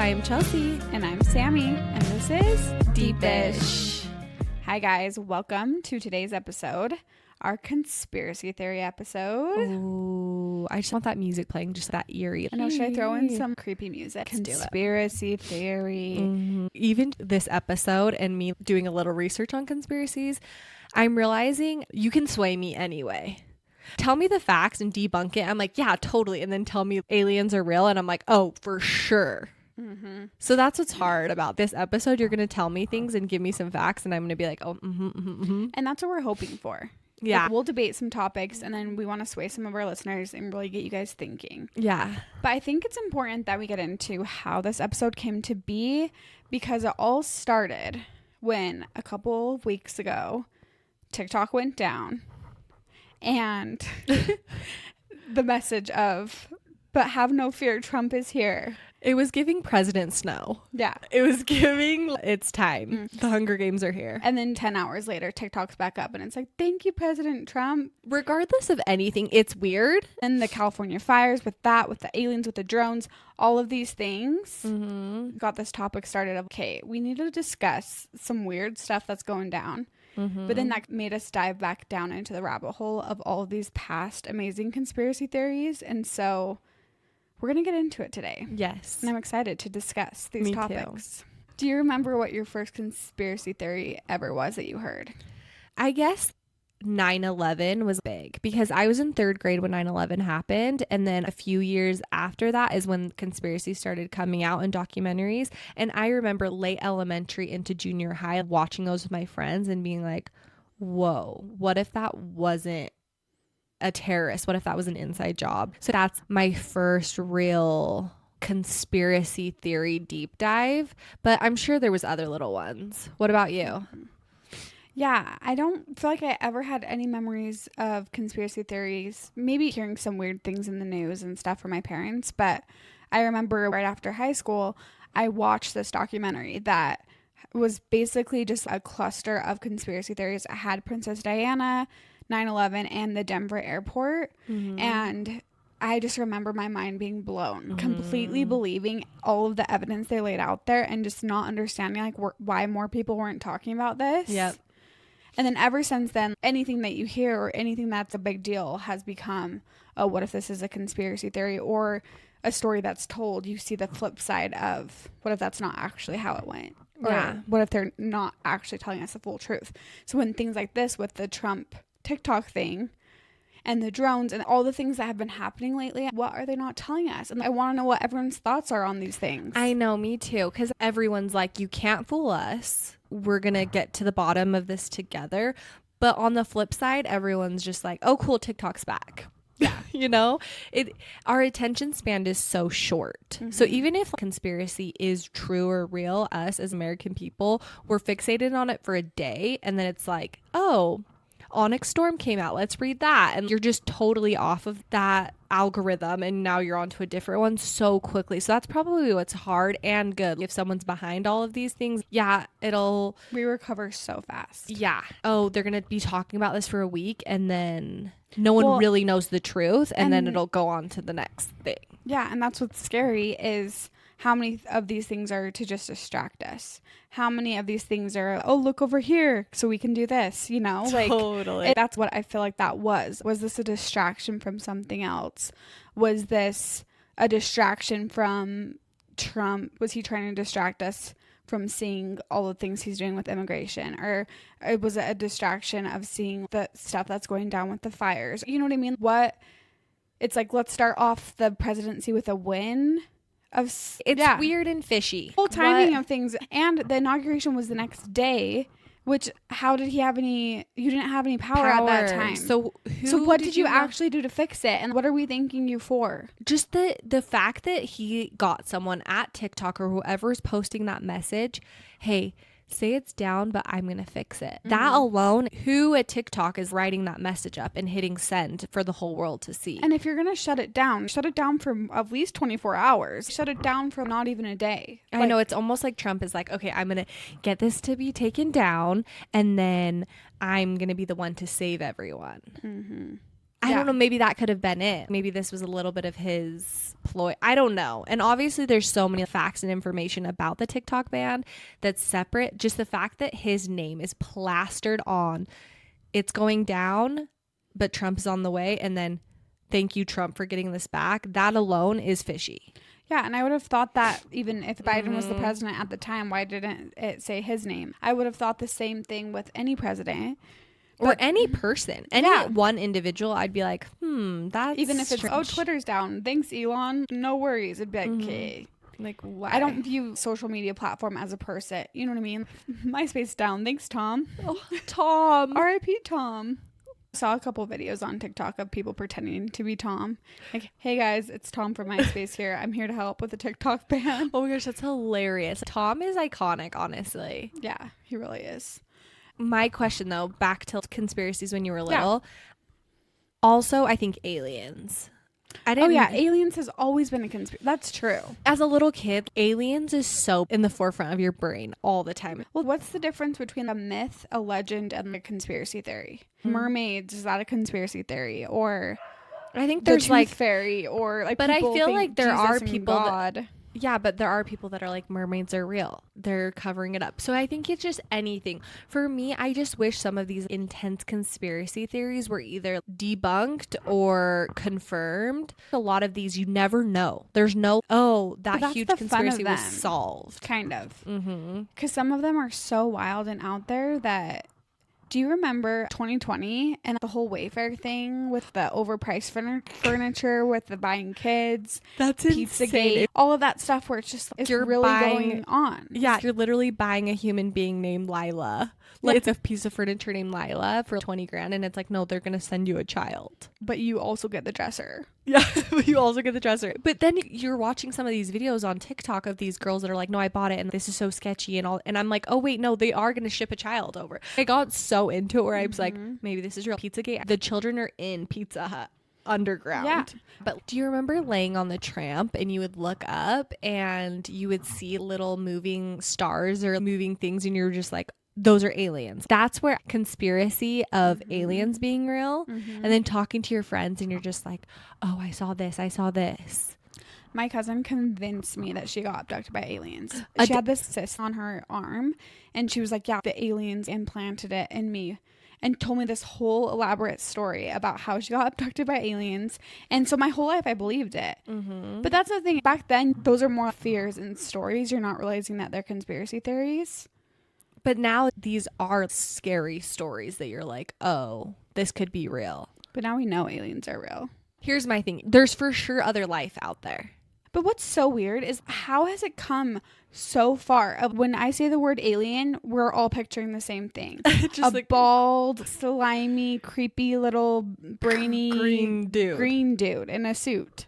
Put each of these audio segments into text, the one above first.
I'm Chelsey. And I'm Sammy. And this is Deepish. Hi guys, welcome to today's episode, our conspiracy theory episode. Ooh, I just want that music playing, just that eerie. I know, should I throw in some creepy music? Conspiracy theory. Mm-hmm. Even this episode and me doing a little research on conspiracies, I'm realizing you can sway me anyway. Tell me the facts and debunk it. I'm like, yeah, totally. And then tell me aliens are real. And I'm like, oh, for sure. Mm-hmm. So that's what's hard about this episode. You're going to tell me things and give me some facts. And I'm going to be like, oh, And that's what we're hoping for. Yeah. Like, we'll debate some topics and then we want to sway some of our listeners and really get you guys thinking. Yeah. But I think it's important that we get into how this episode came to be, because it all started when a couple of weeks ago, TikTok went down. And the message of, but have no fear, Trump is here. It was giving President Snow. Yeah. It was giving, it's time. The Hunger Games are here. And then 10 hours later, TikTok's back up and it's like, thank you, President Trump. Regardless of anything, it's weird. And the California fires with that, with the aliens, with the drones, all of these things got this topic started of, okay, we need to discuss some weird stuff that's going down. But then that made us dive back down into the rabbit hole of all of these past amazing conspiracy theories. And so we're going to get into it today. Yes. And I'm excited to discuss these topics. Too. Do you remember what your first conspiracy theory ever was that you heard? I guess 9/11 was big because I was in third grade when 9/11 happened. And then a few years after that is when conspiracies started coming out in documentaries. And I remember late elementary into junior high watching those with my friends and being like, whoa, what if that wasn't a terrorist? What if that was an inside job? So that's my first real conspiracy theory deep dive. But I'm sure there was other little ones. What about you? Yeah, I don't feel like I ever had any memories of conspiracy theories, maybe hearing some weird things in the news and stuff from my parents. But I remember right after high school, I watched this documentary that was basically just a cluster of conspiracy theories. It had Princess Diana, 9/11, and the Denver airport. And I just remember my mind being blown, completely believing all of the evidence they laid out there and just not understanding like why more people weren't talking about this. Yep. And then ever since then, anything that you hear or anything that's a big deal has become, oh, what if this is a conspiracy theory or a story that's told? You see the flip side of, what if that's not actually how it went? Or what if they're not actually telling us the full truth? So when things like this with the Trump TikTok thing and the drones and all the things that have been happening lately, what are they not telling us? And I want to know what everyone's thoughts are on these things. I know, me too, because everyone's like, you can't fool us. We're going to get to the bottom of this together. But on the flip side, everyone's just like, oh, cool, TikTok's back. Yeah. You know, our attention span is so short. So even if conspiracy is true or real, us as American people, we're fixated on it for a day. And then it's like, oh, Onyx Storm came out. Let's read that. And you're just totally off of that algorithm. And now you're onto a different one so quickly. So that's probably what's hard and good. If someone's behind all of these things, we recover so fast. Yeah. Oh, they're going to be talking about this for a week and then no one really knows the truth. And then it'll go on to the next thing. Yeah. And that's what's scary is how many of these things are to just distract us? How many of these things are, oh, look over here so we can do this, you know? Totally. That's what I feel like that was. Was this a distraction from something else? Was this a distraction from Trump? Was he trying to distract us from seeing all the things he's doing with immigration? Or was it a distraction of seeing the stuff that's going down with the fires? You know what I mean? It's like, let's start off the presidency with a win. It's weird and fishy. Whole timing of things. And the inauguration was the next day, which you didn't have any power at that time. So what did you actually do to fix it? And what are we thanking you for? Just the fact that he got someone at TikTok or whoever is posting that message, hey, say it's down, but I'm going to fix it. That alone, who at TikTok is writing that message up and hitting send for the whole world to see? And if you're going to shut it down for at least 24 hours. Shut it down for not even a day. I know, it's almost like Trump is like, okay, I'm going to get this to be taken down and then I'm going to be the one to save everyone. I don't know, maybe that could have been it. Maybe this was a little bit of his ploy. I don't know. And obviously there's so many facts and information about the TikTok ban that's separate. Just the fact that his name is plastered on, it's going down, but Trump's on the way, and then thank you, Trump, for getting this back. That alone is fishy. Yeah, and I would have thought that even if Biden was the president at the time, why didn't it say his name? I would have thought the same thing with any president. Or any person. Any one individual, I'd be like, that's even if it's, strange. Twitter's down. Thanks, Elon. No worries. It'd be like, okay. Like, why? I don't view social media platform as a person. You know what I mean? MySpace down. Thanks, Tom. Oh, Tom. R.I.P. Tom. Saw a couple videos on TikTok of people pretending to be Tom. Like, hey guys, it's Tom from MySpace here. I'm here to help with the TikTok ban. Oh my gosh, that's hilarious. Tom is iconic, honestly. Yeah, he really is. My question though, back to conspiracies when you were little. Yeah. Also, I think aliens. Aliens has always been a conspiracy. That's true. As a little kid, aliens is so in the forefront of your brain all the time. Well, what's the difference between a myth, a legend, and a conspiracy theory? Mermaids, is that a conspiracy theory? Or I think there's like fairy, or like, but I feel like there are people that, yeah, but there are people that are like, mermaids are real. They're covering it up. So I think it's just anything. For me, I just wish some of these intense conspiracy theories were either debunked or confirmed. A lot of these, you never know. There's no, that huge conspiracy was solved. Kind of. Because some of them are so wild and out there that... Do you remember 2020 and the whole Wayfair thing with the overpriced furniture, with the buying kids? That's Pizzagate, all of that stuff where it's just you're really going on. Yeah, you're literally buying a human being named Lila. Like, it's a piece of furniture named Lila for 20 grand, and it's like, no, they're gonna send you a child, but you also get the dresser. Yeah, but you also get the dresser. But then you're watching some of these videos on TikTok of these girls that are like, no, I bought it and this is so sketchy and all, and I'm like, oh wait, no, they are gonna ship a child over. I got so into it where I was like, maybe this is real. Pizzagate, the children are in Pizza Hut underground. Yeah. But do you remember laying on the tramp and you would look up and you would see little moving stars or moving things, and you're just like, those are aliens. That's where conspiracy of aliens being real, and then talking to your friends and you're just like, oh, I saw this. My cousin convinced me that she got abducted by aliens. She had this cyst on her arm, and she was like, yeah, the aliens implanted it in me, and told me this whole elaborate story about how she got abducted by aliens. And so my whole life I believed it. But that's the thing. Back then, those are more fears and stories. You're not realizing that they're conspiracy theories. But now these are scary stories that you're like, oh, this could be real. But now we know aliens are real. Here's my thing. There's for sure other life out there. But what's so weird is how has it come so far? When I say the word alien, we're all picturing the same thing. Just a bald, slimy, creepy little brainy green dude in a suit.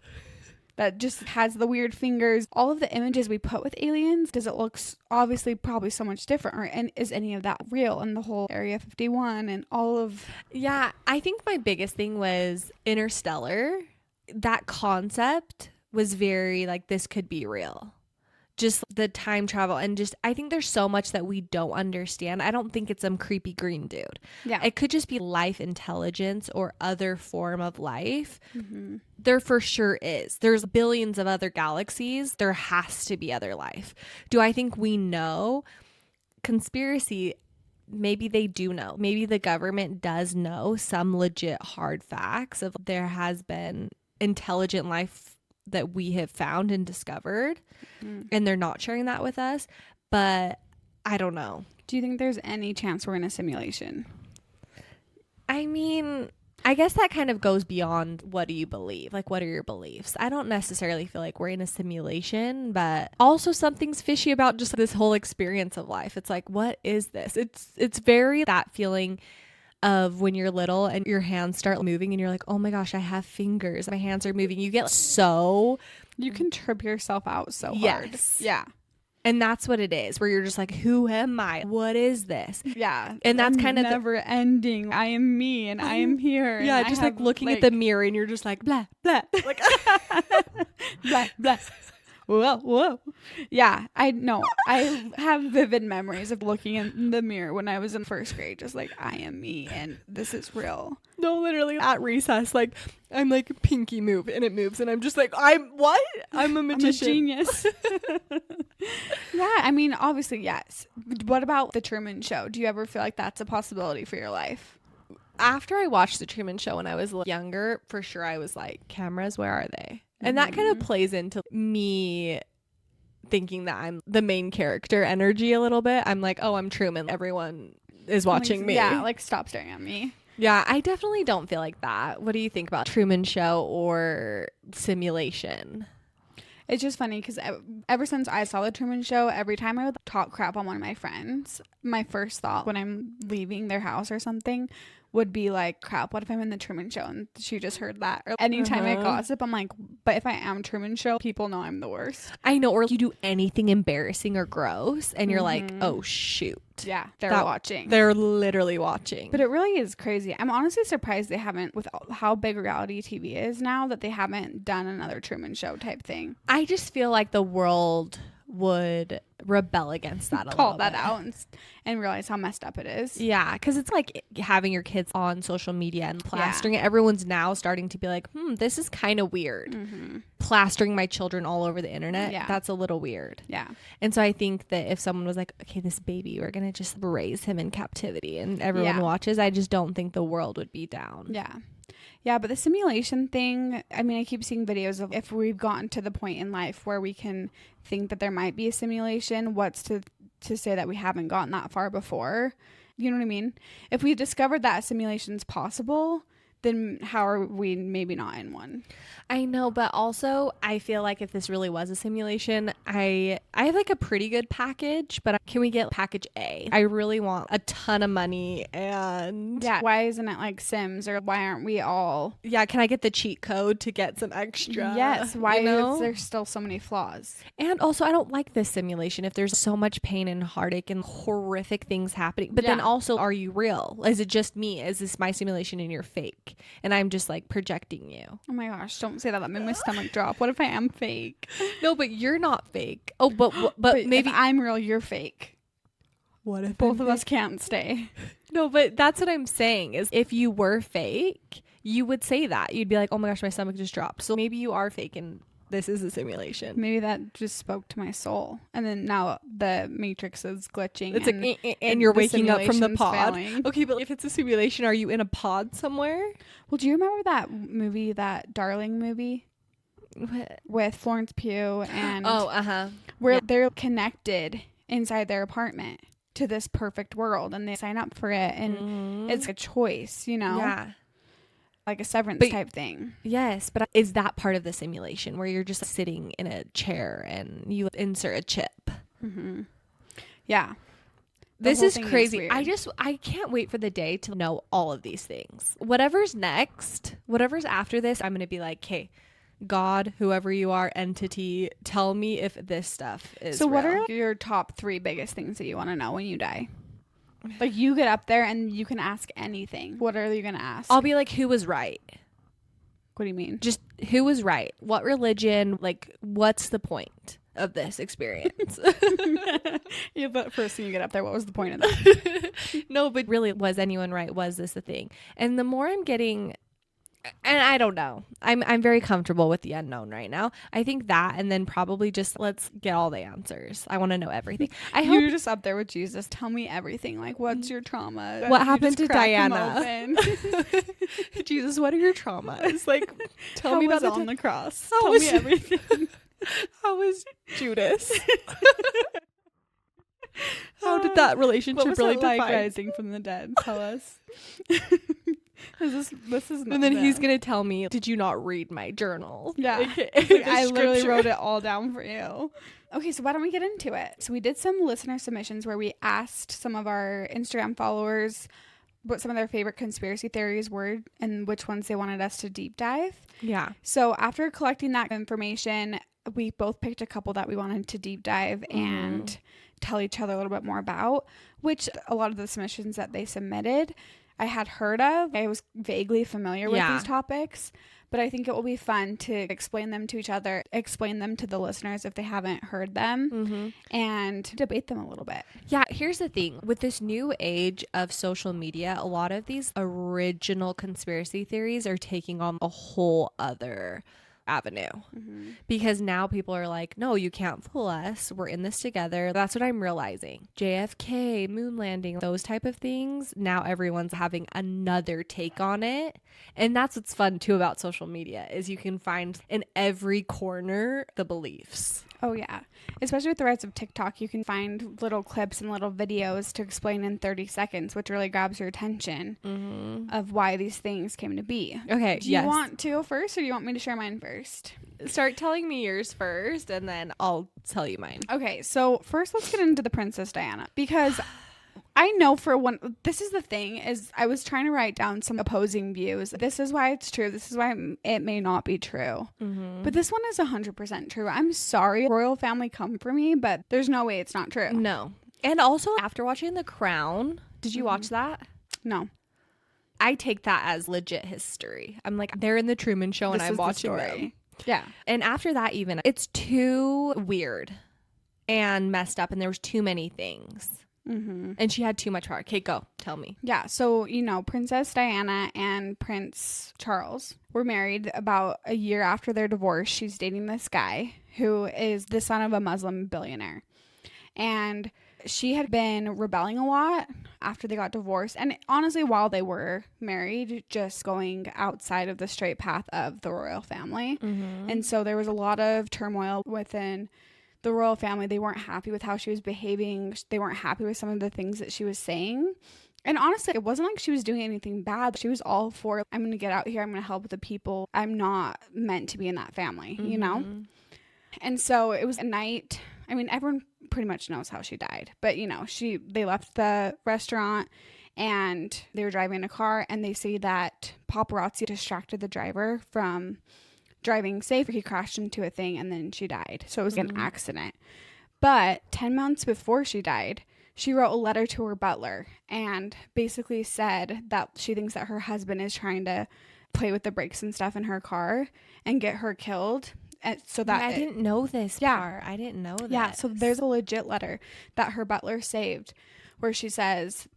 That just has the weird fingers. All of the images we put with aliens, does it look obviously probably so much different? And is any of that real? And the whole Area 51 and all of... Yeah, I think my biggest thing was Interstellar. That concept was very like, this could be real. Just the time travel, and just, I think there's so much that we don't understand. I don't think it's some creepy green dude. Yeah. It could just be life intelligence or other form of life. There for sure is. There's billions of other galaxies. There has to be other life. Do I think we know? Conspiracy, maybe they do know. Maybe the government does know some legit hard facts of there has been intelligent life that we have found and discovered, and they're not sharing that with us. But I don't know. Do you think there's any chance we're in a simulation? I mean, I guess that kind of goes beyond what do you believe? Like, what are your beliefs? I don't necessarily feel like we're in a simulation, but also something's fishy about just this whole experience of life. It's like, what is this? It's very that feeling of when you're little and your hands start moving and you're like, oh my gosh, I have fingers, my hands are moving. You get so... You can trip yourself out so hard. Yes. Yeah. And that's what it is, where you're just like, who am I? What is this? Yeah. And that's kind of never ending. I am me and I am here. Yeah, just like looking at the mirror and you're just like, blah, blah. Like, blah, blah. Whoa. Yeah, I know. I have vivid memories of looking in the mirror when I was in first grade, just like, I am me and this is real. No, literally at recess, like I'm like pinky move and it moves and I'm just like, I'm what? I'm a magician. I'm a genius. Yeah, I mean, obviously, yes. What about the Truman Show? Do you ever feel like that's a possibility for your life? After I watched the Truman Show when I was younger, for sure I was like, cameras, where are they? And that kind of plays into me thinking that I'm the main character energy a little bit. I'm like, oh, I'm Truman. Everyone is watching me. Yeah, like stop staring at me. Yeah, I definitely don't feel like that. What do you think about Truman Show or simulation? It's just funny because ever since I saw the Truman Show, every time I would talk crap on one of my friends, my first thought when I'm leaving their house or something would be like, crap, what if I'm in the Truman Show and she just heard that? Or anytime I gossip, I'm like, but if I am Truman Show, people know I'm the worst. I know, or you do anything embarrassing or gross and you're like, oh shoot. Yeah, they're watching. They're literally watching. But it really is crazy. I'm honestly surprised they haven't, with how big reality TV is now, that they haven't done another Truman Show type thing. I just feel like the world would rebel against that a Call little that bit. out and realize how messed up it is. Yeah, because it's like having your kids on social media and plastering it. Everyone's now starting to be like, this is kind of weird. Plastering my children all over the internet. Yeah. That's a little weird. Yeah. And so I think that if someone was like, okay, this baby, we're going to just raise him in captivity and everyone watches, I just don't think the world would be down. Yeah. Yeah, but the simulation thing, I mean, I keep seeing videos of if we've gotten to the point in life where we can think that there might be a simulation, what's to say that we haven't gotten that far before? You know what I mean? If we discovered that a simulation's possible, then how are we maybe not in one? I know, but also I feel like if this really was a simulation, I have like a pretty good package, but can we get package A? I really want a ton of money and why isn't it like Sims, or why aren't we all? Yeah, can I get the cheat code to get some extra? Yes, why is there still so many flaws? And also I don't like this simulation if there's so much pain and heartache and horrific things happening. But then also, are you real? Is it just me? Is this my simulation and you're fake? And I'm just like projecting you. Oh my gosh, don't say that. That made my stomach drop. What if I am fake? No, but you're not fake. Oh, but maybe if I'm real, you're fake. What if both of us can't stay? No, but that's what I'm saying is if you were fake, you would say that. You'd be like, oh my gosh, my stomach just dropped. So maybe you are fake and this is a simulation. Maybe that just spoke to my soul. And then now the matrix is glitching. It's and you're waking up from the pod. Failing. Okay, but if it's a simulation, are you in a pod somewhere? Well, do you remember that movie, that Darling movie? What? With Florence Pugh and... Where they're connected inside their apartment to this perfect world. And they sign up for it. And it's a choice, you know? Yeah. Like a severance type thing. Yes, but is that part of the simulation where you're just sitting in a chair and you insert a chip? Yeah. This is crazy. I can't wait for the day to know all of these things. Whatever's next, whatever's after this, I'm going to be like, hey, God, whoever you are, entity, tell me if this stuff is real. What are your top 3 biggest things that you want to know when you die? Like, you get up there and you can ask anything. What are you going to ask? I'll be like, who was right? What do you mean? Just who was right? What religion? Like, what's the point of this experience? Yeah, but first thing you get up there, what was the point of that? No, but really, was anyone right? Was this the thing? And the more I'm getting... And I don't know. I'm very comfortable with the unknown right now. I think that, and then probably just let's get all the answers. I want to know everything. You're just up there with Jesus. Tell me everything. Like, what's your trauma? What happened to Diana? Jesus, what are your traumas? Like, tell me about it on the cross. Tell me everything. How was Judas? How did that relationship really like rising from the dead? Tell us. This is and then he's gonna tell me, did you not read my journal? Yeah. I literally wrote it all down for you. Okay, so why don't we get into it? So we did some listener submissions where we asked some of our Instagram followers what some of their favorite conspiracy theories were and which ones they wanted us to deep dive. Yeah. So after collecting that information, we both picked a couple that we wanted to deep dive and tell each other a little bit more about, which a lot of the submissions that they submitted I had heard of. I was vaguely familiar with these topics, but I think it will be fun to explain them to each other, explain them to the listeners if they haven't heard them, and debate them a little bit. Yeah, here's the thing. With this new age of social media, a lot of these original conspiracy theories are taking on a whole other avenue, because now people are like, no, you can't fool us, we're in this together. That's what I'm realizing. JFK, moon landing, those type of things, now everyone's having another take on it. And that's what's fun too about social media, is you can find in every corner the beliefs. Oh yeah, especially with the rise of TikTok, you can find little clips and little videos to explain in 30 seconds, which really grabs your attention of why these things came to be. Okay, do you want to go first, or do you want me to share mine first? Start telling me yours first, and then I'll tell you mine. Okay, so first let's get into the Princess Diana, because I know for one, this is the thing, is I was trying to write down some opposing views. This is why it's true. This is why it may not be true. But this one is 100% true. I'm sorry, royal family come for me, but there's no way it's not true. No. And also, after watching The Crown, did you watch that? No. I take that as legit history. I'm like, they're in the Truman Show and I'm watching them. Yeah. And after that, even, it's too weird and messed up, and there was too many things. And she had too much power. Okay, go. Tell me. Yeah. So, you know, Princess Diana and Prince Charles were married about a year after their divorce. She's dating this guy who is the son of a Muslim billionaire. And she had been rebelling a lot after they got divorced. And honestly, while they were married, just going outside of the straight path of the royal family. And so there was a lot of turmoil within the royal family. They weren't happy with how she was behaving. They weren't happy with some of the things that she was saying. And honestly, it wasn't like she was doing anything bad. She was all for, I'm going to get out here. I'm going to help the people. I'm not meant to be in that family, you know? And so it was a night. I mean, everyone pretty much knows how she died. But, you know, they left the restaurant and they were driving in a car, and they say that paparazzi distracted the driver from driving safe. He crashed into a thing and then she died. So it was an accident. But 10 months before she died, she wrote a letter to her butler and basically said that she thinks that her husband is trying to play with the brakes and stuff in her car and get her killed. So that I didn't know this part. I didn't know that. Yeah, so there's a legit letter that her butler saved where she says,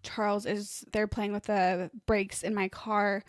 they're playing with the brakes in my car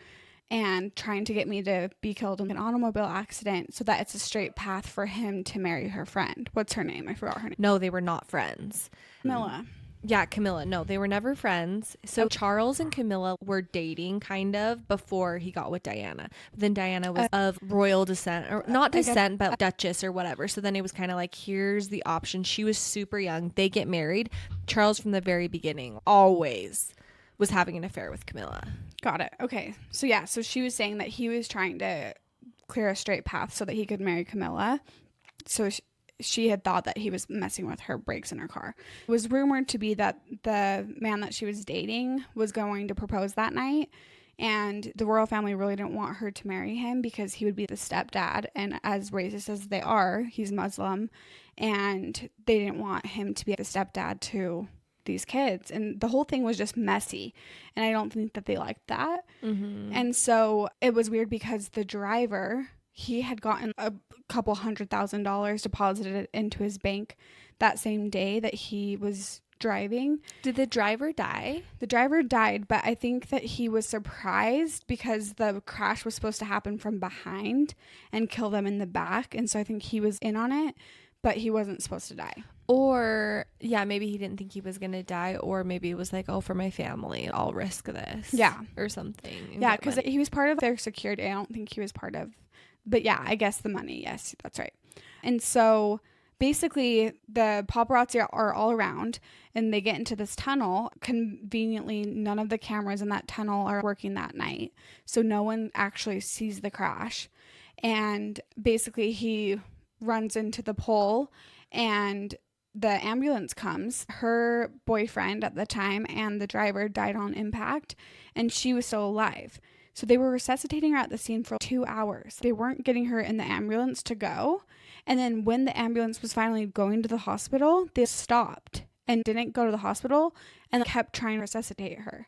and trying to get me to be killed in an automobile accident so that it's a straight path for him to marry her friend. What's her name? I forgot her name. No, they were not friends. Camilla. Yeah, Camilla. No, they were never friends. So Charles and Camilla were dating kind of before he got with Diana. But then Diana was of royal descent, or not descent, but duchess or whatever. So then it was kind of like, here's the option. She was super young. They get married. Charles from the very beginning always was having an affair with Camilla. Got it. Okay. So yeah, so she was saying that he was trying to clear a straight path so that he could marry Camilla. So she had thought that he was messing with her brakes in her car. It was rumored to be that the man that she was dating was going to propose that night, and the royal family really didn't want her to marry him because he would be the stepdad, and as racist as they are, he's Muslim, and they didn't want him to be the stepdad to these kids. And the whole thing was just messy, and I don't think that they liked that. And so it was weird because the driver, he had gotten a couple $100,000 deposited into his bank that same day that he was driving. Did the driver die? The driver died, but I think that he was surprised because the crash was supposed to happen from behind and kill them in the back. And so I think he was in on it, but he wasn't supposed to die. Or, yeah, maybe he didn't think he was going to die, or maybe it was like, oh, for my family, I'll risk this. Yeah. Or something. Yeah, because he was part of their security. I don't think he was part of, but yeah, I guess the money. Yes, that's right. And so basically the paparazzi are all around, and they get into this tunnel. Conveniently, none of the cameras in that tunnel are working that night, so no one actually sees the crash. And basically he runs into the pole, and the ambulance comes. Her boyfriend at the time and the driver died on impact, and she was still alive. So they were resuscitating her at the scene for 2 hours. They weren't getting her in the ambulance to go. And then when the ambulance was finally going to the hospital, they stopped. and didn't go to the hospital and kept trying to resuscitate her.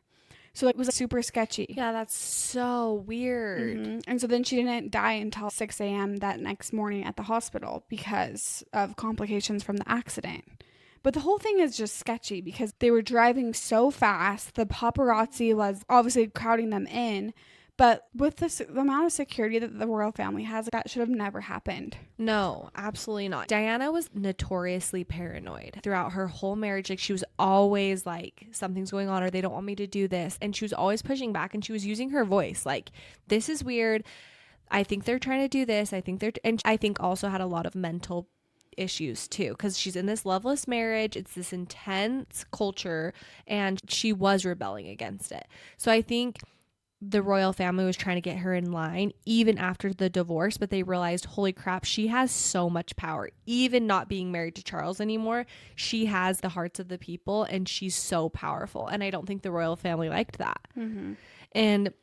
So it was super sketchy. Yeah, that's so weird. Mm-hmm. And so then she didn't die until 6 a.m. that next morning at the hospital because of complications from the accident. But the whole thing is just sketchy because they were driving so fast. The paparazzi was obviously crowding them in. But with the amount of security that the royal family has, that should have never happened. No, absolutely not. Diana was notoriously paranoid throughout her whole marriage. Like, she was always like, something's going on, or they don't want me to do this. And she was always pushing back, and she was using her voice. Like, this is weird. I think they're trying to do this. And I think also had a lot of mental issues too, because she's in this loveless marriage. It's this intense culture, and she was rebelling against it. So I think the royal family was trying to get her in line even after the divorce, but they realized, holy crap, she has so much power. Even not being married to Charles anymore, she has the hearts of the people, and she's so powerful. And I don't think the royal family liked that. Mm-hmm. And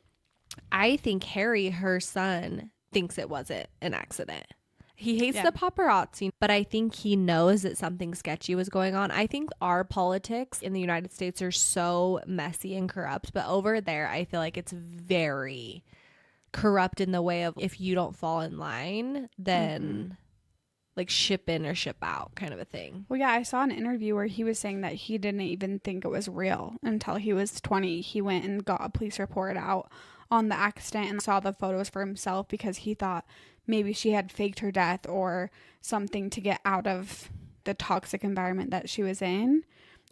I think Harry, her son, thinks it wasn't an accident. He hates the paparazzi, but I think he knows that something sketchy was going on. I think our politics in the United States are so messy and corrupt, but over there, I feel like it's very corrupt in the way of, if you don't fall in line, then like ship in or ship out kind of a thing. Well, yeah, I saw an interview where he was saying that he didn't even think it was real until he was 20. He went and got a police report out on the accident and saw the photos for himself because he thought maybe she had faked her death or something to get out of the toxic environment that she was in,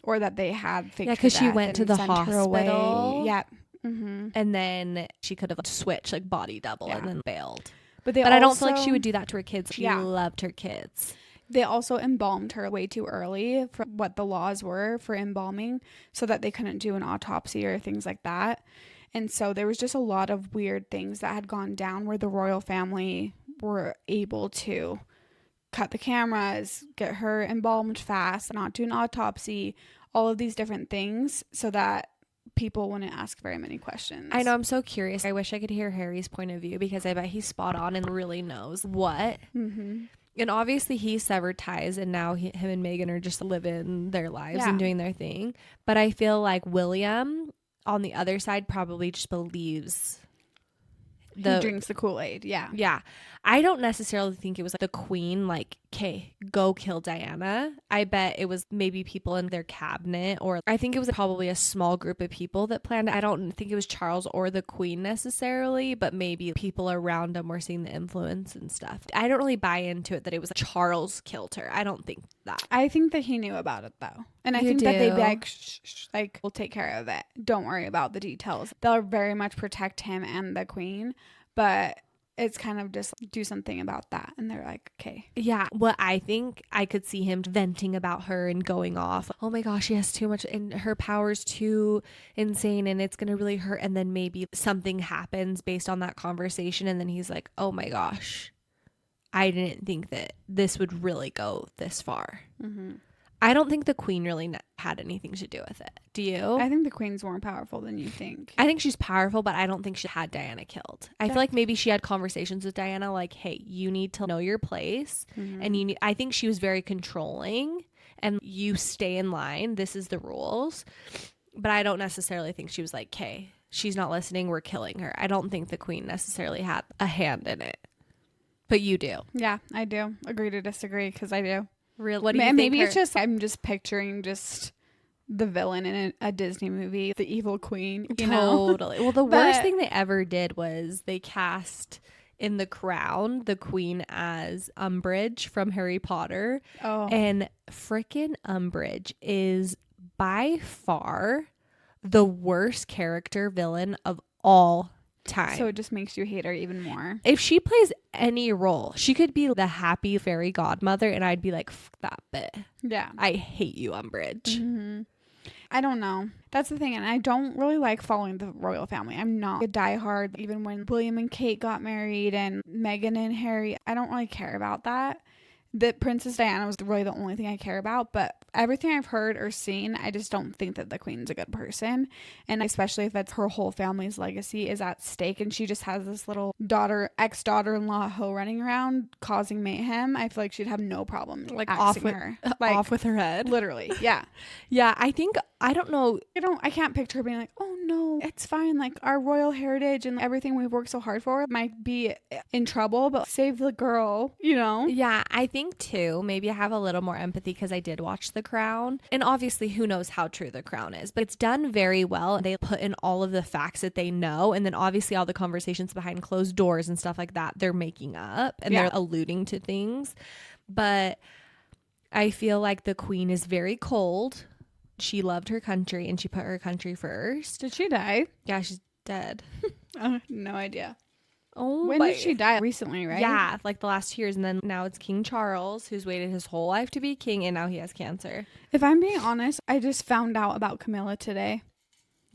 or that they had faked her death. Yeah, because she went to the hospital. Yeah. Mm-hmm. And then she could have switched, like body double, and then bailed. But I don't feel like she would do that to her kids. She loved her kids. They also embalmed her way too early for what the laws were for embalming, so that they couldn't do an autopsy or things like that. And so there was just a lot of weird things that had gone down where the royal family were able to cut the cameras, get her embalmed fast, not do an autopsy, all of these different things so that people wouldn't ask very many questions. I know, I'm so curious. I wish I could hear Harry's point of view, because I bet he's spot on and really knows what. Mm-hmm. And obviously he severed ties, and now him and Meghan are just living their lives and doing their thing. But I feel like William, on the other side, probably just believes he drinks the Kool-Aid. Yeah. I don't necessarily think it was like the queen, like, okay, go kill Diana. I bet it was maybe people in their cabinet, or I think it was probably a small group of people that planned it. I don't think it was Charles or the queen necessarily, but maybe people around them were seeing the influence and stuff. I don't really buy into it that it was like Charles killed her. I don't think that. I think that he knew about it though. And I think that they'd be like, shh, like, we'll take care of it. Don't worry about the details. They'll very much protect him and the queen, but it's kind of just do something about that. And they're like, okay. Yeah. Well, I think I could see him venting about her and going off. Oh my gosh, she has too much and her power's too insane and it's going to really hurt. And then maybe something happens based on that conversation. And then he's like, oh my gosh, I didn't think that this would really go this far. Mm-hmm. I don't think the queen really had anything to do with it. Do you? I think the queen's more powerful than you think. I think she's powerful, but I don't think she had Diana killed. I feel like maybe she had conversations with Diana like, hey, you need to know your place. Mm-hmm. And I think she was very controlling, and you stay in line. This is the rules. But I don't necessarily think she was like, okay, she's not listening, we're killing her. I don't think the queen necessarily had a hand in it. But you do. Yeah, I do. Agree to disagree, because I do. Really? What do you think? Maybe it's just, I'm just picturing just the villain in a Disney movie, the evil queen. You totally. know? Well, the worst thing they ever did was they cast in The Crown the queen as Umbridge from Harry Potter. Oh. And frickin' Umbridge is by far the worst character villain of all time. So it just makes you hate her even more. If she plays any role, she could be the happy fairy godmother and I'd be like, fuck that bit. Yeah. I hate you, Umbridge. Mm-hmm. I don't know. That's the thing. And I don't really like following the royal family. I'm not a diehard. Even when William and Kate got married and Meghan and Harry, I don't really care about that. that Princess Diana was really the only thing I care about, but everything I've heard or seen, I just don't think that the queen's a good person. And especially if that's her whole family's legacy is at stake and she just has this little ex-daughter-in-law hoe running around causing mayhem, I feel like she'd have no problem like axing her. Like, off with her head. Literally. Yeah. Yeah, I don't know. I can't picture her being like, oh no, it's fine. Like our royal heritage and everything we've worked so hard for might be in trouble, but save the girl, you know? Yeah, I think too, maybe I have a little more empathy because I did watch The Crown. And obviously, who knows how true The Crown is, but it's done very well. They put in all of the facts that they know. And then obviously all the conversations behind closed doors and stuff like that, they're making up and they're alluding to things. But I feel like the queen is very cold. She loved her country and she put her country first. Did she die? Yeah, she's dead. No idea. Oh, when did she die? Recently, right? Yeah, like the last 2 years. And then now it's King Charles, who's waited his whole life to be king, and now he has cancer. If I'm being honest, I just found out about Camilla today.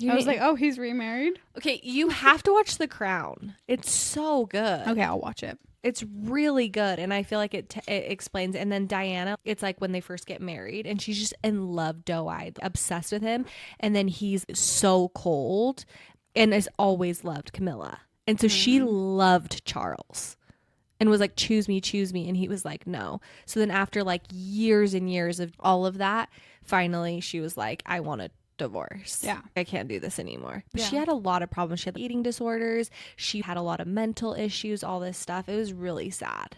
I was like, oh, he's remarried? Okay, you have to watch The Crown. It's so good. Okay, I'll watch it. It's really good. And I feel like it explains. And then Diana, it's like when they first get married and she's just in love, doe-eyed, obsessed with him. And then he's so cold and has always loved Camilla. And so she loved Charles and was like, choose me. And he was like, no. So then after like years and years of all of that, finally she was like, I want a divorce. Yeah. I can't do this anymore. But she had a lot of problems. She had eating disorders. She had a lot of mental issues, all this stuff. It was really sad.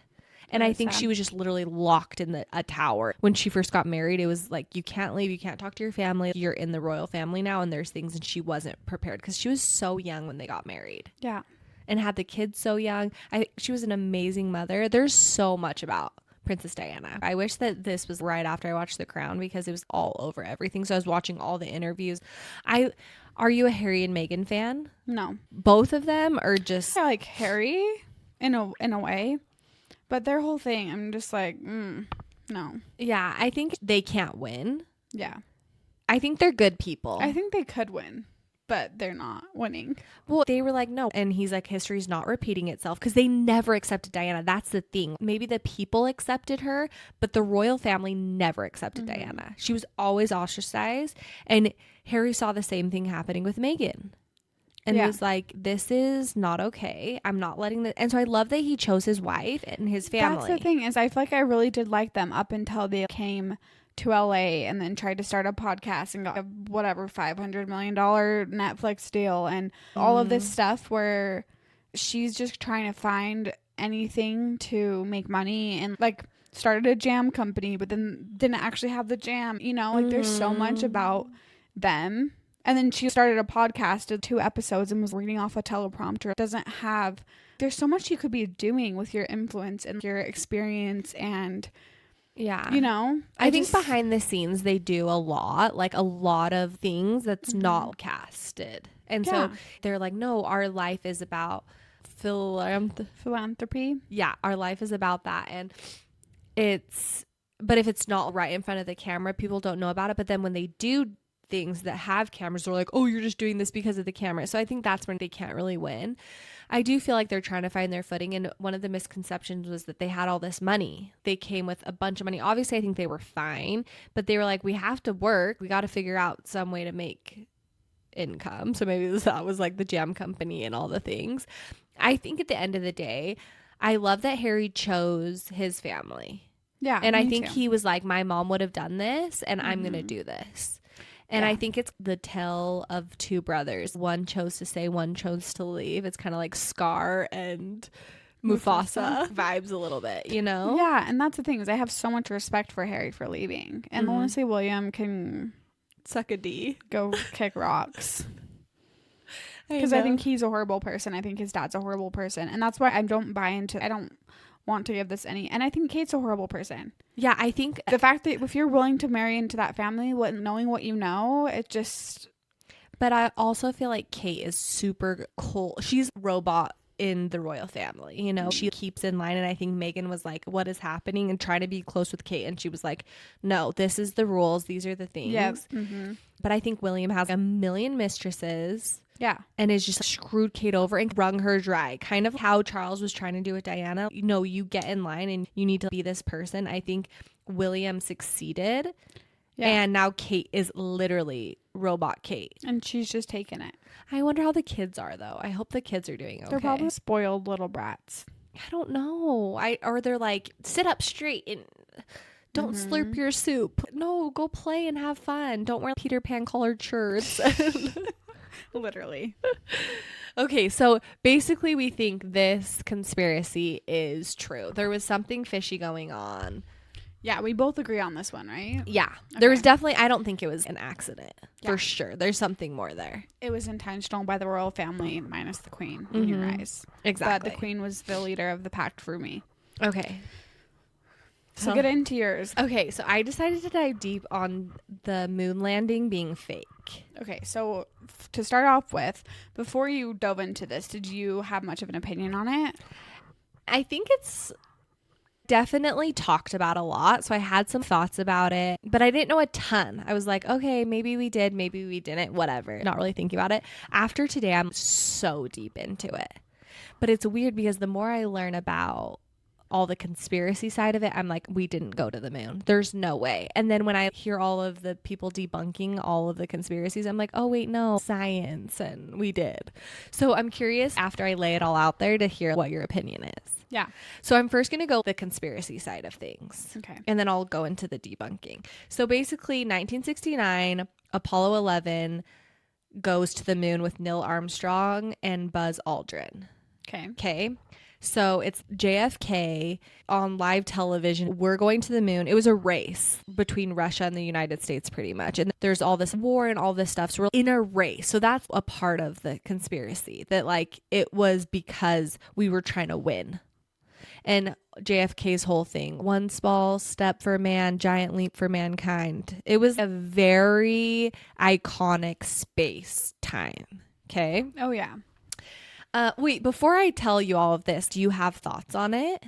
And I think she was just literally locked in a tower. When she first got married, it was like, you can't leave. You can't talk to your family. You're in the royal family now. And there's things. And she wasn't prepared because she was so young when they got married. Yeah. And had the kids so young. She was an amazing mother. There's so much about Princess Diana. I wish that this was right after I watched The Crown because it was all over everything. So I was watching all the interviews. Are you a Harry and Meghan fan? No. Both of them or just... I like Harry in a way. But their whole thing, I'm just like, no. Yeah, I think they can't win. Yeah. I think they're good people. I think they could win, but they're not winning. Well, they were like, no. And he's like, history's not repeating itself because they never accepted Diana. That's the thing. Maybe the people accepted her, but the royal family never accepted Diana. She was always ostracized. And Harry saw the same thing happening with Meghan. And was like, this is not okay. I'm not letting this. And so I love that he chose his wife and his family. That's the thing is I feel like I really did like them up until they came to LA and then tried to start a podcast and got a whatever $500 million Netflix deal and all of this stuff where she's just trying to find anything to make money and like started a jam company but then didn't actually have the jam, you know, like there's so much about them. And then she started a podcast of 2 episodes and was reading off a teleprompter. There's so much you could be doing with your influence and your experience and you know, I think behind the scenes they do a lot of things that's not casted. And so they're like, no, our life is about philanthropy. Yeah, our life is about that. And but if it's not right in front of the camera, people don't know about it. But then when they do things that have cameras, they're like, oh, you're just doing this because of the camera. So I think that's when they can't really win. I do feel like they're trying to find their footing. And one of the misconceptions was that they had all this money. They came with a bunch of money. Obviously, I think they were fine, but they were like, we have to work. We got to figure out some way to make income. So maybe that was like the jam company and all the things. I think at the end of the day, I love that Harry chose his family. Yeah. And I think he was like, my mom would have done this and I'm going to do this. And I think it's the tale of 2 brothers. One chose to stay, one chose to leave. It's kind of like Scar and Mufasa vibes a little bit, you know? Yeah, and that's the thing is I have so much respect for Harry for leaving. And honestly, William can suck a D. Go kick rocks. Because I think he's a horrible person. I think his dad's a horrible person. And that's why I don't want to give this any. And I think Kate's a horrible person. Yeah, I think the fact that if you're willing to marry into that family, knowing what you know, it just. But I also feel like Kate is super cool. She's a robot in the royal family, you know. She keeps in line, and I think Meghan was like, what is happening, and trying to be close with Kate, and she was like, no, this is the rules, these are the things. Yeah. But I think William has a million mistresses. Yeah. And is just screwed Kate over and wrung her dry. Kind of how Charles was trying to do with Diana. You know, you get in line and you need to be this person. I think William succeeded. Yeah. And now Kate is literally robot Kate. And she's just taking it. I wonder how the kids are, though. I hope the kids are doing okay. They're probably spoiled little brats. I don't know. Or they're like, sit up straight and don't slurp your soup. No, go play and have fun. Don't wear Peter Pan colored shirts. Literally. Okay, so basically we think this conspiracy is true. There was something fishy going on. Yeah, we both agree on this one, right? Yeah. Okay. There was definitely, I don't think it was an accident. Yeah. For sure. There's something more there. It was intentional by the royal family minus the queen in your eyes. Exactly. But the queen was the leader of the pact for me. Okay. So get into yours. Okay, so I decided to dive deep on the moon landing being fake. Okay, so to start off with, before you dove into this, did you have much of an opinion on it? I think it's definitely talked about a lot, so I had some thoughts about it, but I didn't know a ton. I was like, okay, maybe we did, maybe we didn't, whatever. Not really thinking about it. After today, I'm so deep into it. But it's weird because the more I learn about all the conspiracy side of it, I'm like, we didn't go to the moon. There's no way. And then when I hear all of the people debunking all of the conspiracies, I'm like, oh wait, no, science, and we did. So I'm curious after I lay it all out there to hear what your opinion is. Yeah. So I'm first going to go the conspiracy side of things. Okay. And then I'll go into the debunking. So basically 1969, Apollo 11 goes to the moon with Neil Armstrong and Buzz Aldrin. Okay. So it's JFK on live television. We're going to the moon. It was a race between Russia and the United States pretty much. And there's all this war and all this stuff. So we're in a race. So that's a part of the conspiracy that like it was because we were trying to win. And JFK's whole thing, one small step for man, giant leap for mankind. It was a very iconic space time. Okay. Oh, yeah. Wait, before I tell you all of this, do you have thoughts on it?